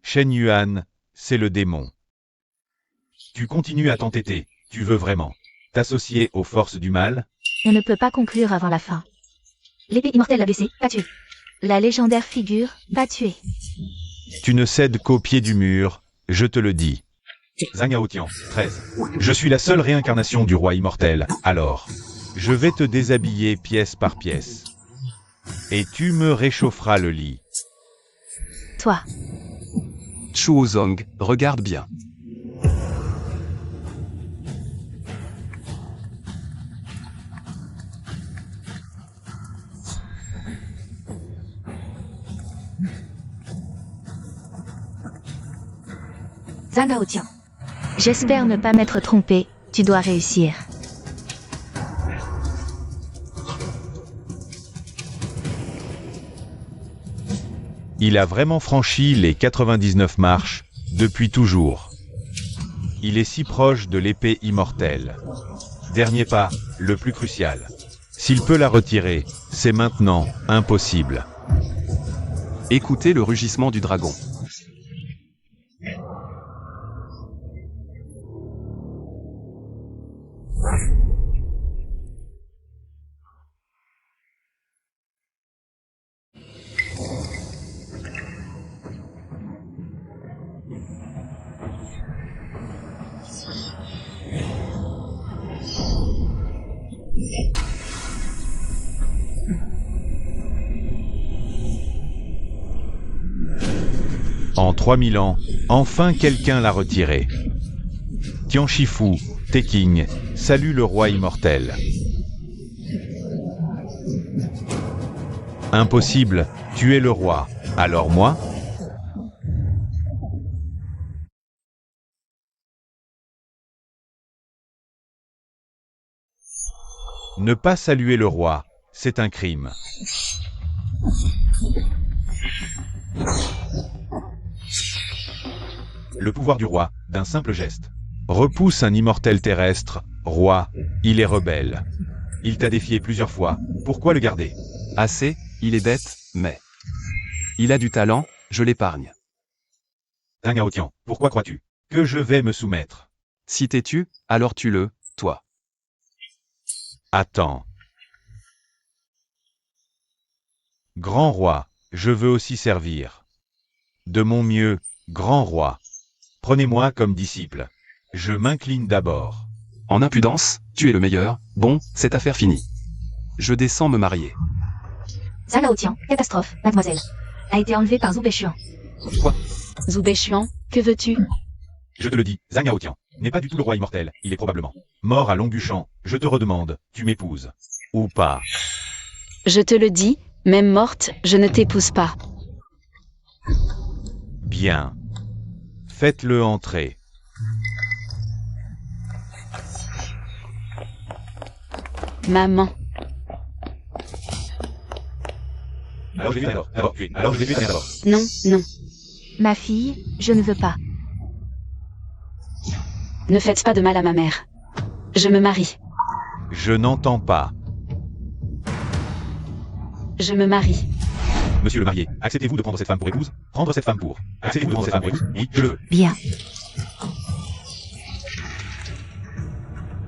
Shen Yuan, c'est le démon. Tu continues à t'entêter, tu veux vraiment t'associer aux forces du mal? On ne peut pas conclure avant la fin. L'épée immortelle l'a blessé, pas tué. La légendaire figure, pas tué. Tu ne cèdes qu'au pied du mur, je te le dis. Zhang Aotian, 13. Je suis la seule réincarnation du roi immortel, alors. Je vais te déshabiller pièce par pièce. Et tu me réchaufferas le lit. Toi. Chuozong, regarde bien. Zhang Aotian. J'espère ne pas m'être trompé, tu dois réussir. Il a vraiment franchi les 99 marches, depuis toujours. Il est si proche de l'épée immortelle. Dernier pas, le plus crucial. S'il peut la retirer, c'est maintenant impossible. Écoutez le rugissement du dragon. En 3000 ans, enfin quelqu'un l'a retiré. Tian Shifu, Teking, salue le roi immortel. Impossible, tu es le roi. Alors moi? Ne pas saluer le roi, c'est un crime. Le pouvoir du roi, d'un simple geste. Repousse un immortel terrestre, roi, il est rebelle. Il t'a défié plusieurs fois, pourquoi le garder? Assez, il est bête, mais... il a du talent, je l'épargne. Zhang Aotian, pourquoi crois-tu que je vais me soumettre? Si t'es-tu, alors tue-le, toi. Attends. Grand roi, je veux aussi servir. De mon mieux, grand roi. Prenez-moi comme disciple. Je m'incline d'abord. En impudence, tu es le meilleur, bon, cette affaire finie. Je descends me marier. Zhang Aotian, catastrophe, mademoiselle. A été enlevée par Zhou Beishuan. Quoi? Zhou Beishuan, que veux-tu? Je te le dis, Zhang Aotian n'est pas du tout le roi immortel, il est probablement mort à Longbuchan. Je te redemande, tu m'épouses. Ou pas? Je te le dis, même morte, je ne t'épouse pas. Bien. Faites-le entrer. Maman. Alors je l'ai fait d'abord. Alors je l'ai fait d'abord. Non, non. Ma fille, je ne veux pas. Ne faites pas de mal à ma mère. Je me marie. Je n'entends pas. Je me marie. Monsieur le marié, acceptez-vous de prendre cette femme pour épouse? Prendre cette femme pour. Acceptez-vous de prendre cette femme pour épouse? Oui, je le veux. Bien.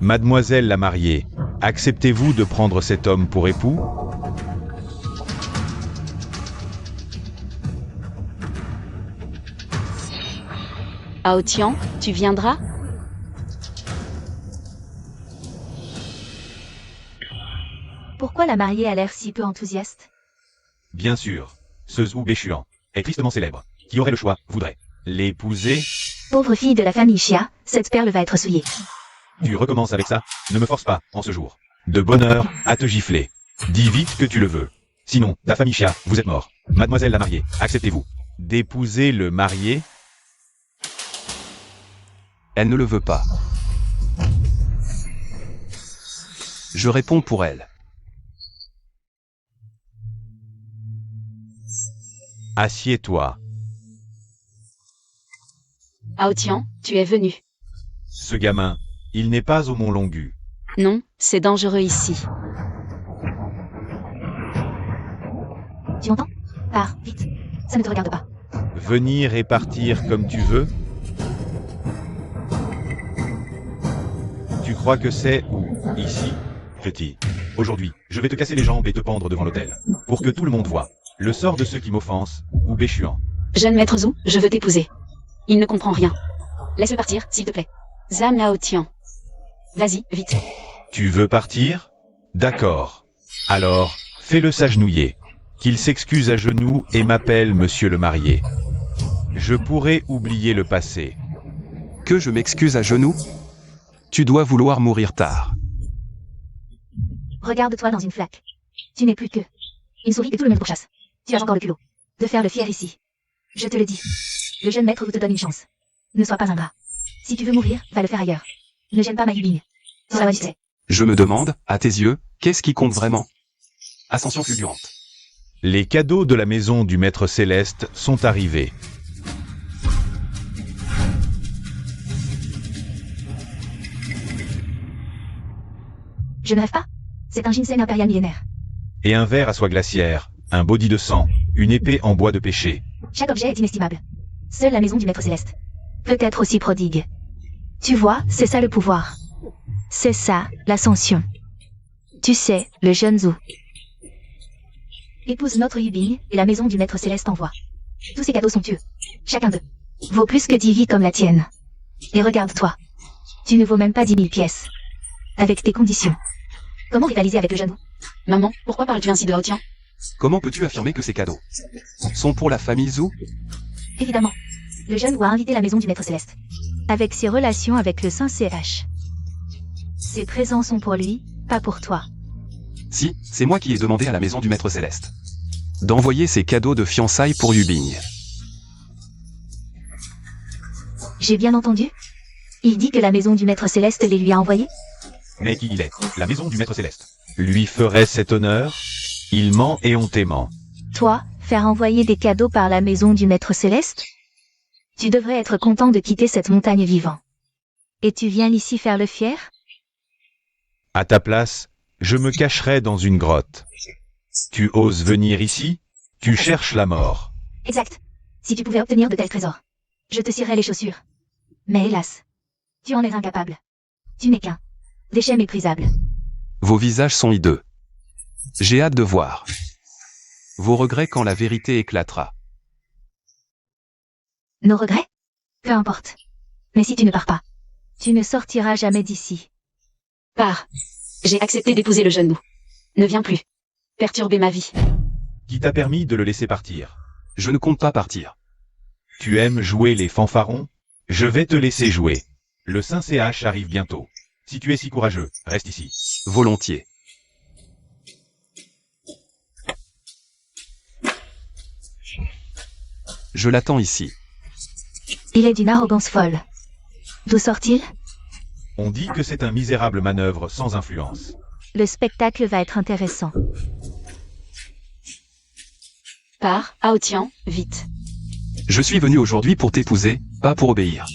Mademoiselle la mariée, acceptez-vous de prendre cet homme pour époux? Aotian, tu viendras? Pourquoi la mariée a l'air si peu enthousiaste? Bien sûr. Ce Zhou Beishuan est tristement célèbre. Qui aurait le choix, voudrait l'épouser? Pauvre fille de la famille Xia, cette perle va être souillée. Tu recommences avec ça? Ne me force pas, en ce jour. De bonne heure, à te gifler. Dis vite que tu le veux. Sinon, ta famille Xia, vous êtes mort. Mademoiselle la mariée, acceptez-vous d'épouser le marié? Elle ne le veut pas. Je réponds pour elle. Assieds-toi. Aotian, tu es venu. Ce gamin, il n'est pas au Mont Longu. Non, c'est dangereux ici. Tu entends? Pars, vite. Ça ne te regarde pas. Venir et partir comme tu veux? Tu crois que c'est où? Ici? Petit. Aujourd'hui, je vais te casser les jambes et te pendre devant l'autel. Pour que tout le monde voie. Le sort de ceux qui m'offensent, ou Beishuan. Jeune maître Zhu, je veux t'épouser. Il ne comprend rien. Laisse-le partir, s'il te plaît. Zhang Laotian. Vas-y, vite. Tu veux partir? D'accord. Alors, fais-le s'agenouiller. Qu'il s'excuse à genoux et m'appelle monsieur le marié. Je pourrais oublier le passé. Que je m'excuse à genoux? Tu dois vouloir mourir tard. Regarde-toi dans une flaque. Tu n'es plus que une souris que tout le monde pourchasse. Tu as encore le culot de faire le fier ici. Je te le dis. Le jeune maître vous te donne une chance. Ne sois pas ingrat. Si tu veux mourir, va le faire ailleurs. Ne gêne pas ma Yubing. Sur la voie du sais. Je me demande, à tes yeux, qu'est-ce qui compte vraiment? Ascension fulgurante. Les cadeaux de la maison du maître céleste sont arrivés. Je ne rêve pas. C'est un ginseng impérial millénaire. Et un verre à soie glaciaire, un body de sang, une épée en bois de pêcher. Chaque objet est inestimable. Seule la maison du maître céleste peut être aussi prodigue. Tu vois, c'est ça le pouvoir. C'est ça, l'ascension. Tu sais, le jeune Zhu. Épouse notre Yubing et la maison du maître céleste envoie. Tous ces cadeaux somptueux. Chacun d'eux vaut plus que 10 vies comme la tienne. Et regarde-toi. Tu ne vaux même pas 10 000 pièces. Avec tes conditions. Comment rivaliser avec le jeune Zhu? Maman, pourquoi parles-tu ainsi de Haotian? Comment peux-tu affirmer que ces cadeaux sont pour la famille Zhu? Évidemment. Le jeune Zhu a invité la maison du maître céleste. Avec ses relations avec le Saint CH. Ses présents sont pour lui, pas pour toi. Si, c'est moi qui ai demandé à la maison du maître céleste d'envoyer ces cadeaux de fiançailles pour Yubing. J'ai bien entendu? Il dit que la maison du maître céleste les lui a envoyés? Mais qui il est? La maison du maître céleste lui ferait cet honneur? Il ment et hontément. Toi, faire envoyer des cadeaux par la maison du maître céleste? Tu devrais être content de quitter cette montagne vivant. Et tu viens ici faire le fier? À ta place, je me cacherais dans une grotte. Tu oses venir ici? Tu cherches la mort. Exact. Si tu pouvais obtenir de tels trésors, je te cirerais les chaussures. Mais hélas, tu en es incapable. Tu n'es qu'un déchet méprisable. Vos visages sont hideux. J'ai hâte de voir vos regrets quand la vérité éclatera. Nos regrets? Peu importe. Mais si tu ne pars pas, tu ne sortiras jamais d'ici. Pars. J'ai accepté d'épouser le jeune Zhu. Ne viens plus perturber ma vie. Qui t'a permis de le laisser partir? Je ne compte pas partir. Tu aimes jouer les fanfarons? Je vais te laisser jouer. Le Saint CH arrive bientôt. Si tu es si courageux, reste ici. Volontiers. Je l'attends ici. Il est d'une arrogance folle. D'où sort-il? On dit que c'est un misérable manœuvre sans influence. Le spectacle va être intéressant. Pars, Haotian, vite. Je suis venu aujourd'hui pour t'épouser, pas pour obéir.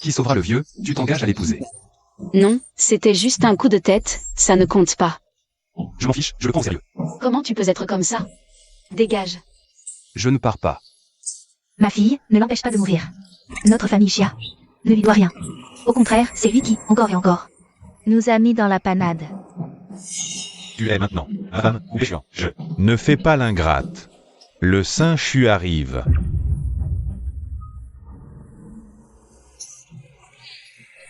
Qui sauvera le vieux, tu t'engages à l'épouser. Non, c'était juste un coup de tête, ça ne compte pas. Je m'en fiche, je le prends au sérieux. Comment tu peux être comme ça? Dégage. Je ne pars pas. Ma fille, ne l'empêche pas de mourir. Notre famille Chia ne lui doit rien. Au contraire, c'est lui qui, encore et encore, nous a mis dans la panade. Tu es maintenant, femme ou péchant. Je ne fais pas l'ingrate. Le Saint Chu arrive.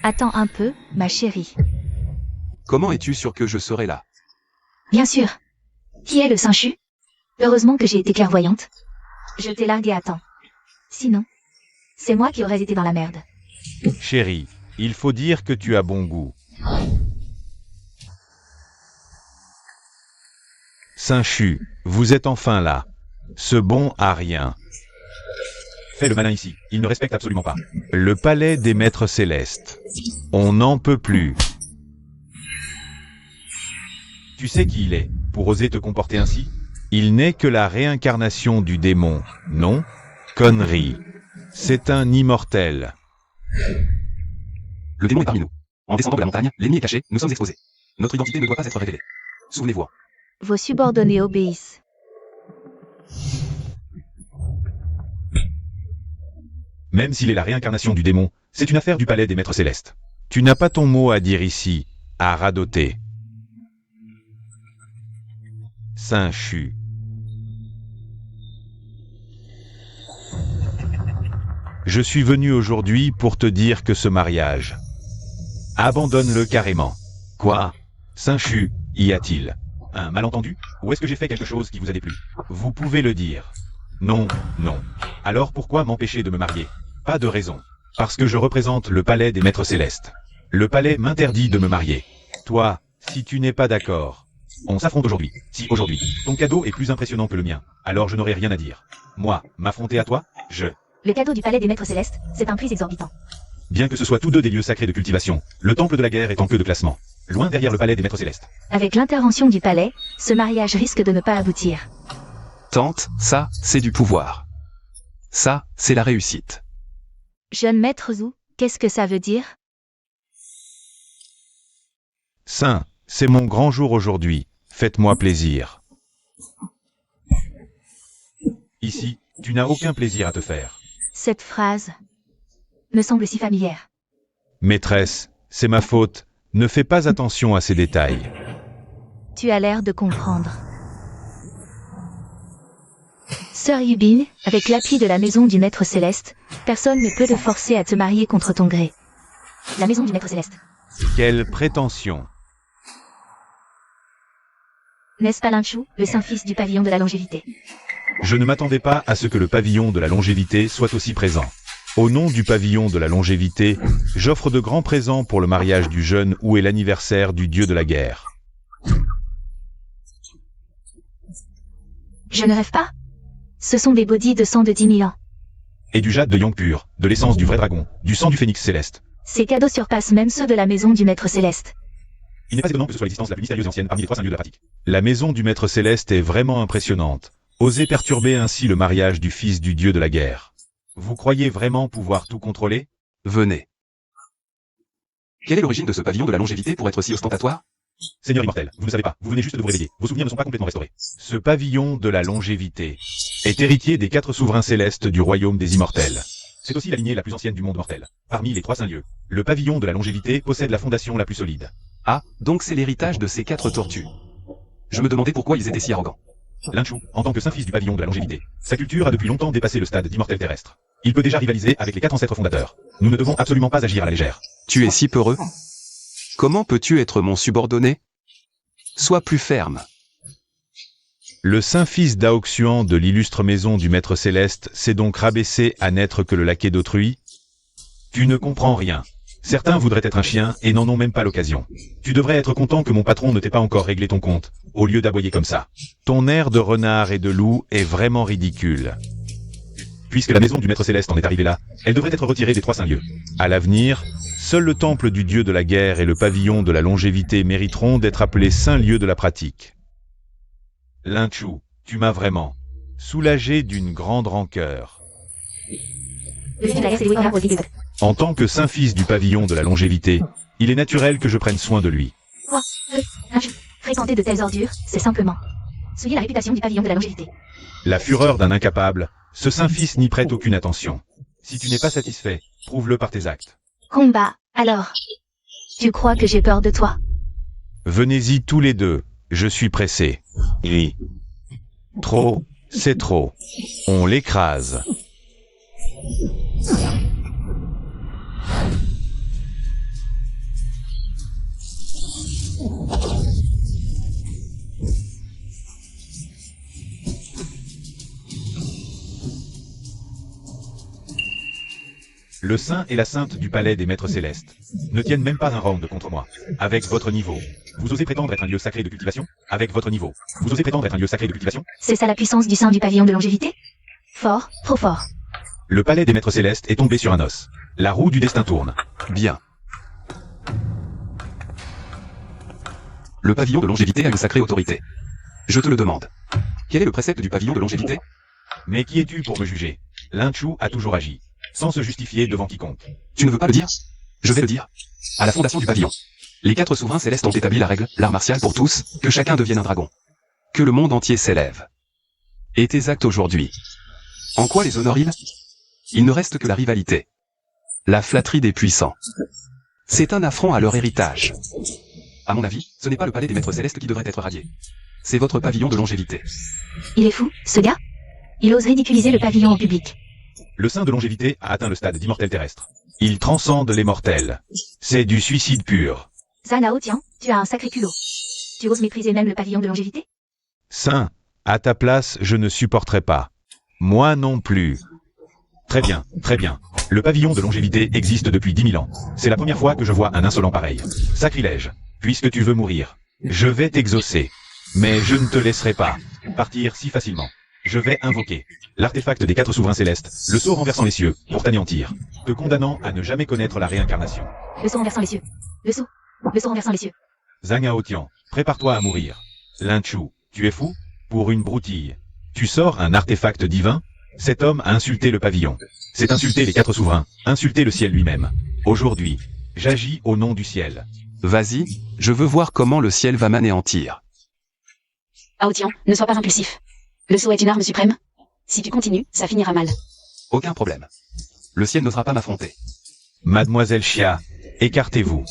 Attends un peu, ma chérie. Comment es-tu sûr que je serai là? Bien sûr. Qui est le Saint Chu? Heureusement que j'ai été clairvoyante. Je t'ai largué à temps. Sinon, c'est moi qui aurais été dans la merde. Chérie, il faut dire que tu as bon goût. Saint Chu, vous êtes enfin là. Ce bon a rien. Fais le malin ici, il ne respecte absolument pas. Le palais des maîtres célestes. On n'en peut plus. Tu sais qui il est, pour oser te comporter ainsi? Il n'est que la réincarnation du démon, non? Connerie. C'est un immortel. Le démon est parmi nous. En descendant de la montagne, l'ennemi est caché, nous sommes exposés. Notre identité ne doit pas être révélée. Souvenez-vous. Vos subordonnés obéissent. Même s'il est la réincarnation du démon, c'est une affaire du palais des maîtres célestes. Tu n'as pas ton mot à dire ici, à radoter. Saint Chu. Je suis venu aujourd'hui pour te dire que ce mariage... Abandonne-le carrément. Quoi? Saint-Chu, y a-t-il un malentendu? Ou est-ce que j'ai fait quelque chose qui vous a déplu? Vous pouvez le dire. Non, non. Alors pourquoi m'empêcher de me marier? Pas de raison. Parce que je représente le palais des maîtres célestes. Le palais m'interdit de me marier. Toi, si tu n'es pas d'accord, on s'affronte aujourd'hui. Si aujourd'hui, ton cadeau est plus impressionnant que le mien, alors je n'aurai rien à dire. Moi, m'affronter à toi, Le cadeau du palais des maîtres célestes, c'est un prix exorbitant. Bien que ce soit tous deux des lieux sacrés de cultivation, le temple de la guerre est en queue de classement. Loin derrière le palais des maîtres célestes. Avec l'intervention du palais, ce mariage risque de ne pas aboutir. Tante, ça, c'est du pouvoir. Ça, c'est la réussite. Jeune maître Zhu, qu'est-ce que ça veut dire? Saint, c'est mon grand jour aujourd'hui. Faites-moi plaisir. Ici, tu n'as aucun plaisir à te faire. Cette phrase me semble si familière. Maîtresse, c'est ma faute. Ne fais pas attention à ces détails. Tu as l'air de comprendre. Sœur Yubin, avec l'appui de la maison du maître céleste, personne ne peut te forcer à te marier contre ton gré. La maison du maître céleste. Quelle prétention! N'est-ce pas Lin Chu, le saint-fils du pavillon de la longévité? Je ne m'attendais pas à ce que le pavillon de la longévité soit aussi présent. Au nom du pavillon de la longévité, j'offre de grands présents pour le mariage du jeune où est l'anniversaire du dieu de la guerre. Je ne rêve pas. Ce sont des bodies de sang de 10 000 ans. Et du jade de yang pur, de l'essence du vrai dragon, du sang du phénix céleste. Ces cadeaux surpassent même ceux de la maison du maître céleste. Il n'est pas étonnant que ce soit l'existence la plus mystérieuse et ancienne parmi les 3 saints lieux de la pratique. La maison du maître céleste est vraiment impressionnante. Osez perturber ainsi le mariage du fils du dieu de la guerre. Vous croyez vraiment pouvoir tout contrôler? Venez. Quelle est l'origine de ce pavillon de la longévité pour être si ostentatoire? Seigneur immortel, vous ne savez pas, vous venez juste de vous réveiller, vos souvenirs ne sont pas complètement restaurés. Ce pavillon de la longévité est héritier des 4 souverains célestes du royaume des immortels. C'est aussi la lignée la plus ancienne du monde mortel. Parmi les 3 saints lieux, le pavillon de la longévité possède la fondation la plus solide. Ah, donc c'est l'héritage de ces 4 tortues. Je me demandais pourquoi ils étaient si arrogants. Lin Chu, en tant que saint-fils du pavillon de la longévité, sa culture a depuis longtemps dépassé le stade d'immortel terrestre. Il peut déjà rivaliser avec les 4 ancêtres fondateurs. Nous ne devons absolument pas agir à la légère. Tu es si peureux. Comment peux-tu être mon subordonné? Sois plus ferme. Le saint-fils d'Aoxuan de l'illustre maison du maître céleste s'est donc rabaissé à n'être que le laquais d'autrui? Tu ne comprends rien. Certains voudraient être un chien et n'en ont même pas l'occasion. Tu devrais être content que mon patron ne t'ait pas encore réglé ton compte, au lieu d'aboyer comme ça. Ton air de renard et de loup est vraiment ridicule. Puisque la maison du maître céleste en est arrivée là, elle devrait être retirée des 3 saints lieux. À l'avenir, seul le temple du dieu de la guerre et le pavillon de la longévité mériteront d'être appelés saints lieux de la pratique. Lin Chu, tu m'as vraiment soulagé d'une grande rancœur. En tant que saint-fils du pavillon de la longévité, il est naturel que je prenne soin de lui. Fréquenter de telles ordures, c'est simplement souiller la réputation du pavillon de la longévité. La fureur d'un incapable, ce saint-fils n'y prête aucune attention. Si tu n'es pas satisfait, prouve-le par tes actes. Combat, alors. Tu crois que j'ai peur de toi? Venez-y tous les deux, je suis pressé. Oui. Trop, c'est trop. On l'écrase. Le saint et la sainte du palais des maîtres célestes ne tiennent même pas un round contre moi. Avec votre niveau, vous osez prétendre être un lieu sacré de cultivation? Avec votre niveau, vous osez prétendre être un lieu sacré de cultivation? C'est ça la puissance du saint du pavillon de longévité? Fort, trop fort. Le palais des maîtres célestes est tombé sur un os. La roue du destin tourne. Bien. Le pavillon de longévité a une sacrée autorité. Je te le demande. Quel est le précepte du pavillon de longévité? Mais qui es-tu pour me juger? Lin Chu a toujours agi, sans se justifier devant quiconque. Tu ne veux pas le dire? Je vais le dire. À la fondation du pavillon, les 4 souverains célestes ont établi la règle, l'art martial pour tous, que chacun devienne un dragon. Que le monde entier s'élève. Et tes actes aujourd'hui, en quoi les honorent-ils? Il ne reste que la rivalité. La flatterie des puissants. C'est un affront à leur héritage. À mon avis, ce n'est pas le palais des maîtres célestes qui devrait être radié. C'est votre pavillon de longévité. Il est fou, ce gars? Il ose ridiculiser le pavillon en public. Le saint de longévité a atteint le stade d'immortel terrestre. Il transcende les mortels. C'est du suicide pur. Zhao Tian, tu as un sacré culot. Tu oses mépriser même le pavillon de longévité? Saint, à ta place, je ne supporterai pas. Moi non plus. Très bien, très bien. Le pavillon de longévité existe depuis 10 000 ans. C'est la première fois que je vois un insolent pareil. Sacrilège. Puisque tu veux mourir, je vais t'exaucer. Mais je ne te laisserai pas partir si facilement. Je vais invoquer l'artefact des 4 souverains célestes, le sceau renversant les cieux, pour t'anéantir, te condamnant à ne jamais connaître la réincarnation. Le sceau renversant les cieux. Le sceau renversant les cieux. Zhang Aotian, prépare-toi à mourir. Lin Chu, tu es fou? Pour une broutille. Tu sors un artefact divin? Cet homme a insulté le pavillon. C'est insulter les 4 souverains, insulter le ciel lui-même. Aujourd'hui, j'agis au nom du ciel. Vas-y, je veux voir comment le ciel va m'anéantir. Aotian, ne sois pas impulsif. Le sceau est une arme suprême. Si tu continues, ça finira mal. Aucun problème. Le ciel n'osera pas m'affronter. Mademoiselle Xia, écartez-vous.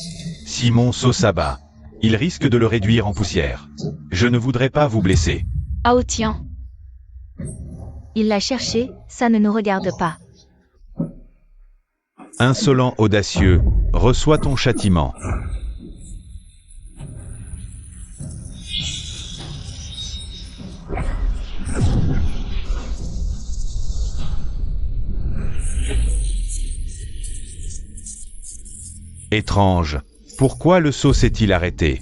Simon Sosaba, il risque de le réduire en poussière. Je ne voudrais pas vous blesser. Aotian, Il l'a cherché, ça ne nous regarde pas. Insolent audacieux, reçois ton châtiment. Étrange. Pourquoi le sceau s'est-il arrêté?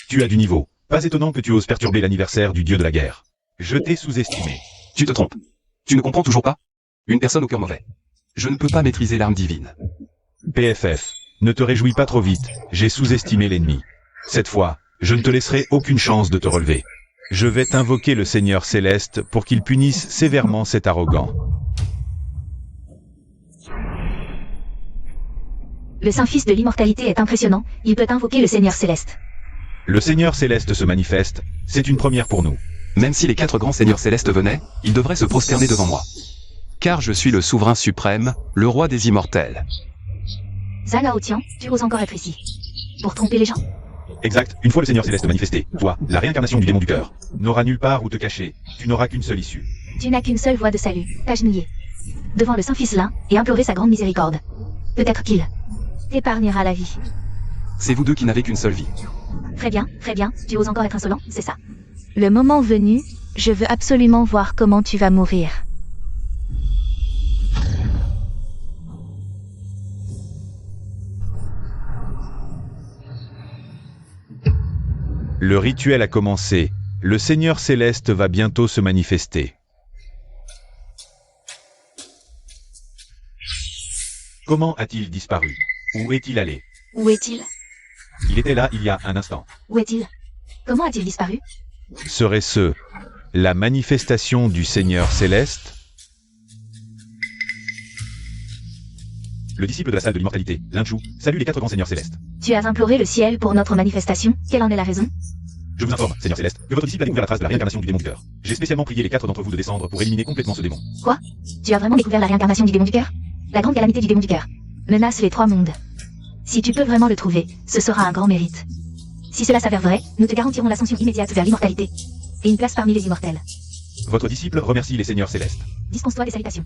Tu as du niveau. Pas étonnant que tu oses perturber l'anniversaire du dieu de la guerre. Je t'ai sous-estimé. Tu te trompes. Tu ne comprends toujours pas? Une personne au cœur mauvais. Je ne peux pas maîtriser l'arme divine. PFF, ne te réjouis pas trop vite, j'ai sous-estimé l'ennemi. Cette fois, je ne te laisserai aucune chance de te relever. Je vais t'invoquer le Seigneur Céleste pour qu'il punisse sévèrement cet arrogant. Le Saint-Fils de l'immortalité est impressionnant, il peut invoquer le Seigneur Céleste. Le Seigneur Céleste se manifeste, c'est une première pour nous. Même si les 4 grands seigneurs célestes venaient, ils devraient se prosterner devant moi. Car je suis le souverain suprême, le roi des immortels. Zhao Tian, tu oses encore être ici. Pour tromper les gens? Exact, une fois le Seigneur Céleste manifesté, toi, la réincarnation du démon du cœur, n'aura nulle part où te cacher, tu n'auras qu'une seule issue. Tu n'as qu'une seule voie de salut, t'agenouiller devant le Saint-Fils Lin et implorer sa grande miséricorde. Peut-être qu'il t'épargnera la vie. C'est vous deux qui n'avez qu'une seule vie. Très bien, tu oses encore être insolent, c'est ça. Le moment venu, je veux absolument voir comment tu vas mourir. Le rituel a commencé, le Seigneur Céleste va bientôt se manifester. Comment a-t-il disparu? Où est-il allé? Où est-il? Il était là il y a un instant. Où est-il? Comment a-t-il disparu? Serait-ce la manifestation du Seigneur Céleste? Le disciple de la salle de l'immortalité, Lin Chu, salue les 4 grands seigneurs célestes. Tu as imploré le ciel pour notre manifestation, quelle en est la raison? Je vous informe, Seigneur Céleste, que votre disciple a découvert la trace de la réincarnation du démon du cœur. J'ai spécialement prié les 4 d'entre vous de descendre pour éliminer complètement ce démon. Quoi? Tu as vraiment découvert la réincarnation du démon du cœur? La grande calamité du démon du cœur menace les 3 mondes. Si tu peux vraiment le trouver, ce sera un grand mérite. Si cela s'avère vrai, nous te garantirons l'ascension immédiate vers l'immortalité. Et une place parmi les immortels. Votre disciple remercie les seigneurs célestes. Dispense-toi des salutations.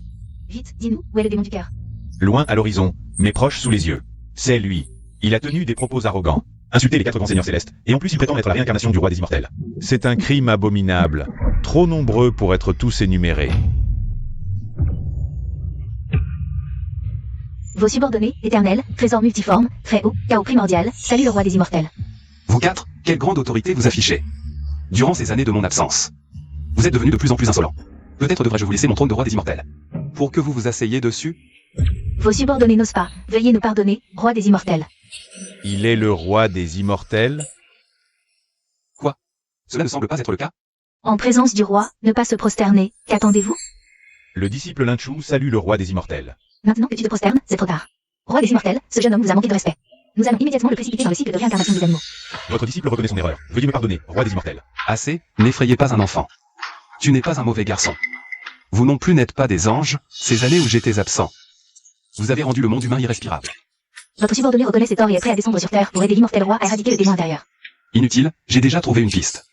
Vite, dis-nous, où est le démon du cœur? Loin à l'horizon, mais proche sous les yeux. C'est lui. Il a tenu des propos arrogants, insulté les 4 grands seigneurs célestes, et en plus il prétend être la réincarnation du roi des immortels. C'est un crime abominable, trop nombreux pour être tous énumérés. Vos subordonnés, éternels, trésors multiformes, très haut, chaos primordial, salut le roi des immortels. Vous 4, quelle grande autorité vous affichez. Durant ces années de mon absence, vous êtes devenus de plus en plus insolents. Peut-être devrais-je vous laisser mon trône de roi des immortels, pour que vous vous asseyiez dessus. Vos subordonnés n'osent pas, veuillez nous pardonner, roi des immortels. Il est le roi des immortels? Quoi? Cela ne semble pas être le cas? En présence du roi, ne pas se prosterner, qu'attendez-vous? Le disciple Lin Chu salue le roi des immortels. Maintenant que tu te prosternes, c'est trop tard. Roi des immortels, ce jeune homme vous a manqué de respect. Nous allons immédiatement le précipiter dans le cycle de réincarnation des animaux. Votre disciple reconnaît son erreur. Veuillez me pardonner, roi des immortels. Assez, n'effrayez pas un enfant. Tu n'es pas un mauvais garçon. Vous non plus n'êtes pas des anges, ces années où j'étais absent. Vous avez rendu le monde humain irrespirable. Votre subordonné reconnaît ses torts et est prêt à descendre sur Terre pour aider l'immortel roi à éradiquer le démon intérieur. Inutile, j'ai déjà trouvé une piste.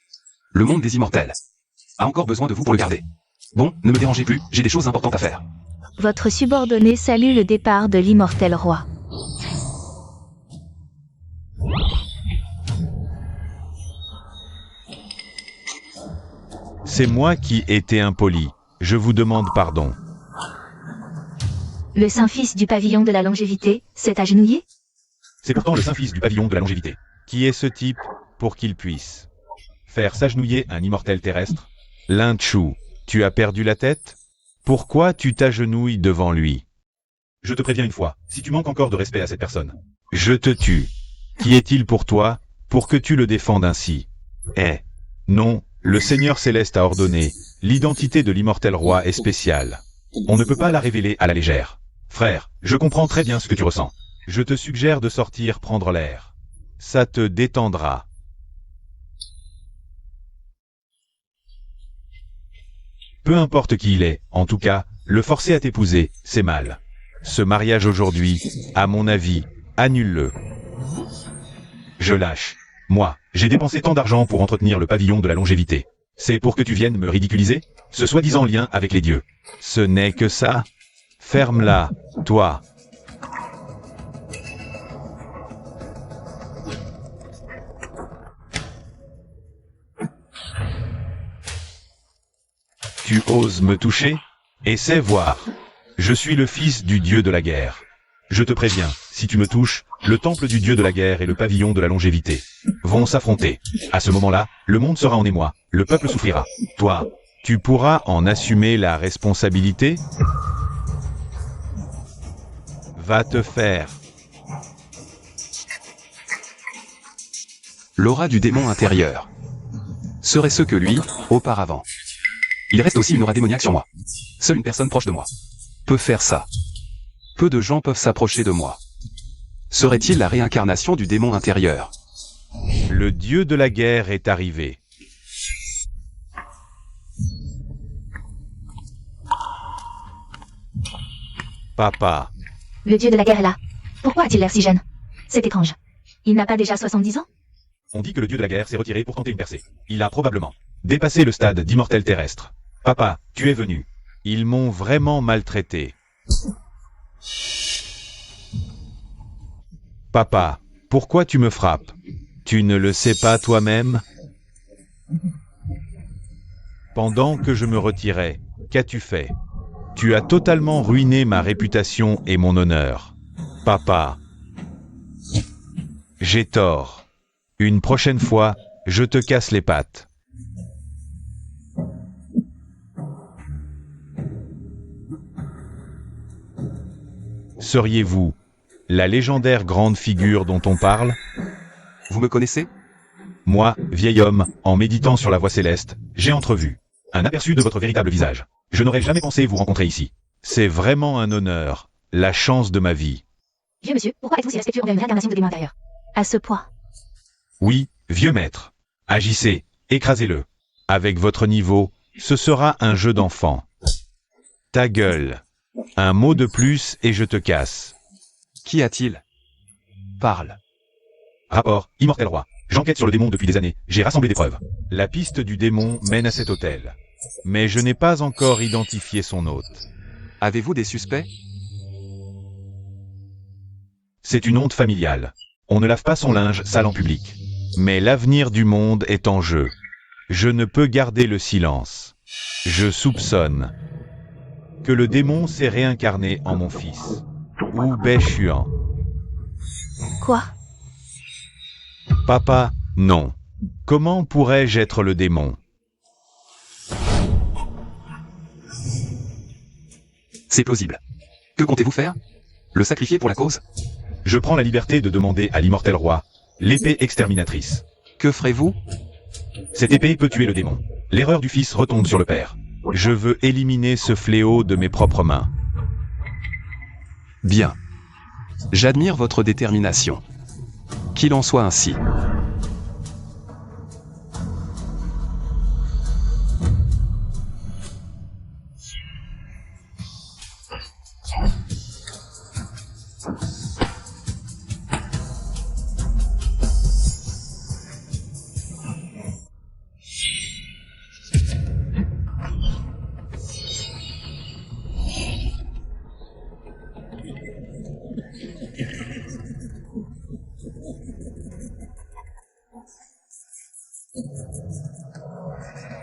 Le monde des immortels a encore besoin de vous pour le garder. Bon, ne me dérangez plus, j'ai des choses importantes à faire. Votre subordonné salue le départ de l'immortel roi. C'est moi qui étais impoli. Je vous demande pardon. Le saint-fils du pavillon de la longévité s'est agenouillé? C'est pourtant le saint-fils du pavillon de la longévité. Qui est ce type pour qu'il puisse faire s'agenouiller un immortel terrestre? Lin Chu, tu as perdu la tête? Pourquoi tu t'agenouilles devant lui? Je te préviens une fois, si tu manques encore de respect à cette personne, je te tue. Qui est-il pour toi, pour que tu le défendes ainsi? Non, le Seigneur Céleste a ordonné, l'identité de l'immortel roi est spéciale. On ne peut pas la révéler à la légère. Frère, je comprends très bien ce que tu ressens. Je te suggère de sortir prendre l'air. Ça te détendra. Peu importe qui il est, en tout cas, le forcer à t'épouser, c'est mal. Ce mariage aujourd'hui, à mon avis, annule-le. Je lâche. Moi, j'ai dépensé tant d'argent pour entretenir le pavillon de la longévité. C'est pour que tu viennes me ridiculiser? Ce soi-disant lien avec les dieux. Ce n'est que ça? Ferme-la, toi. Tu oses me toucher? Essaie voir. Je suis le fils du dieu de la guerre. Je te préviens, si tu me touches, le temple du dieu de la guerre et le pavillon de la longévité vont s'affronter. À ce moment-là, le monde sera en émoi, le peuple souffrira. Toi, tu pourras en assumer la responsabilité? Va te faire. L'aura du démon intérieur serait ce que lui, auparavant. Il reste aussi une aura démoniaque sur moi. Seule une personne proche de moi peut faire ça. Peu de gens peuvent s'approcher de moi. Serait-il la réincarnation du démon intérieur? Le dieu de la guerre est arrivé. Papa. Le dieu de la guerre est là. Pourquoi a-t-il l'air si jeune? C'est étrange. Il n'a pas déjà 70 ans? On dit que le dieu de la guerre s'est retiré pour tenter une percée. Il a probablement dépassé le stade d'immortel terrestre. Papa, tu es venu. Ils m'ont vraiment maltraité. Papa, pourquoi tu me frappes? Tu ne le sais pas toi-même? Pendant que je me retirais, qu'as-tu fait? Tu as totalement ruiné ma réputation et mon honneur. Papa. J'ai tort. Une prochaine fois, je te casse les pattes. Seriez-vous la légendaire grande figure dont on parle? Vous me connaissez? Moi, vieil homme, en méditant sur la voie céleste, j'ai entrevu un aperçu de votre véritable visage. Je n'aurais jamais pensé vous rencontrer ici. C'est vraiment un honneur, la chance de ma vie. Vieux monsieur, pourquoi êtes-vous si respectueux envers une réincarnation de démon intérieur? À ce point. Oui, vieux maître. Agissez, écrasez-le. Avec votre niveau, ce sera un jeu d'enfant. Ta gueule. Un mot de plus et je te casse. Qu'y a-t-il? Parle. Rapport, immortel roi. J'enquête sur le démon depuis des années, j'ai rassemblé des preuves. La piste du démon mène à cet hôtel. Mais je n'ai pas encore identifié son hôte. Avez-vous des suspects? C'est une honte familiale. On ne lave pas son linge sale en public. Mais l'avenir du monde est en jeu. Je ne peux garder le silence. Je soupçonne que le démon s'est réincarné en mon fils. Ou Bai-Chuan. Quoi? Papa, non. Comment pourrais-je être le démon? C'est plausible. Que comptez-vous faire? Le sacrifier pour la cause? Je prends la liberté de demander à l'immortel roi l'épée exterminatrice. Que ferez-vous? Cette épée peut tuer le démon. L'erreur du fils retombe sur le père. Je veux éliminer ce fléau de mes propres mains. Bien. J'admire votre détermination. Qu'il en soit ainsi.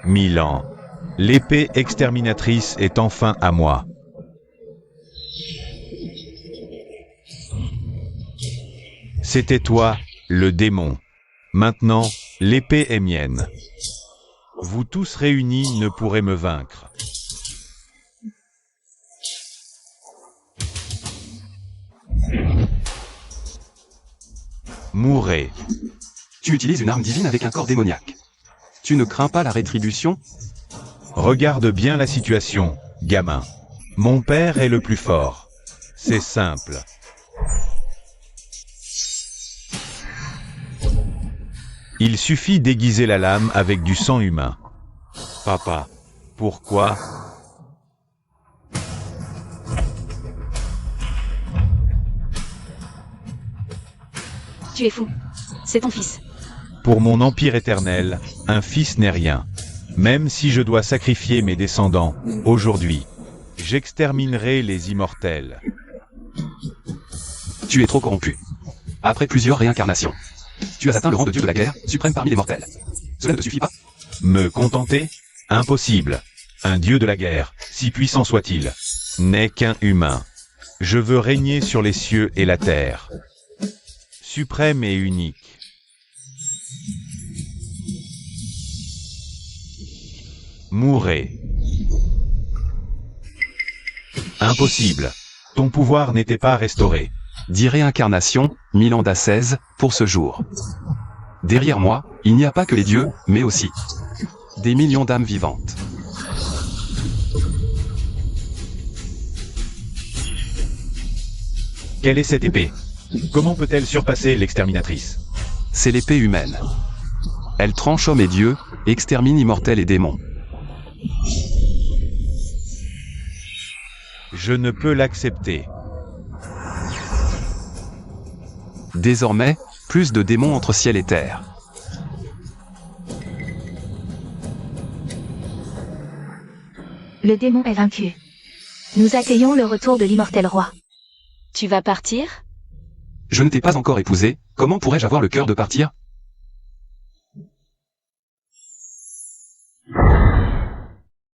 Mille ans. L'épée exterminatrice est enfin à moi. C'était toi, le démon. Maintenant, l'épée est mienne. Vous tous réunis ne pourrez me vaincre. Mourrez. Tu utilises une arme divine avec un corps démoniaque. Tu ne crains pas la rétribution? Regarde bien la situation, gamin. Mon père est le plus fort. C'est simple. Il suffit d'aiguiser la lame avec du sang humain. Papa, pourquoi? Tu es fou. C'est ton fils. Pour mon empire éternel, un fils n'est rien. Même si je dois sacrifier mes descendants, aujourd'hui, j'exterminerai les immortels. Tu es trop corrompu. Après plusieurs réincarnations, tu as atteint le rang de dieu de la guerre, suprême parmi les mortels. Cela ne te suffit pas? Me contenter? Impossible. Un dieu de la guerre, si puissant soit-il, n'est qu'un humain. Je veux régner sur les cieux et la terre. Suprême et unique. Mourrez. Impossible. Ton pouvoir n'était pas restauré. 10 réincarnations, 1000 ans d'ascèse, pour ce jour. Derrière moi, il n'y a pas que les dieux, mais aussi des millions d'âmes vivantes. Quelle est cette épée? Comment peut-elle surpasser l'exterminatrice? C'est l'épée humaine. Elle tranche hommes et dieux, extermine immortels et démons. Je ne peux l'accepter. Désormais, plus de démons entre ciel et terre. Le démon est vaincu. Nous accueillons le retour de l'immortel roi. Tu vas partir? Je ne t'ai pas encore épousé, comment pourrais-je avoir le cœur de partir?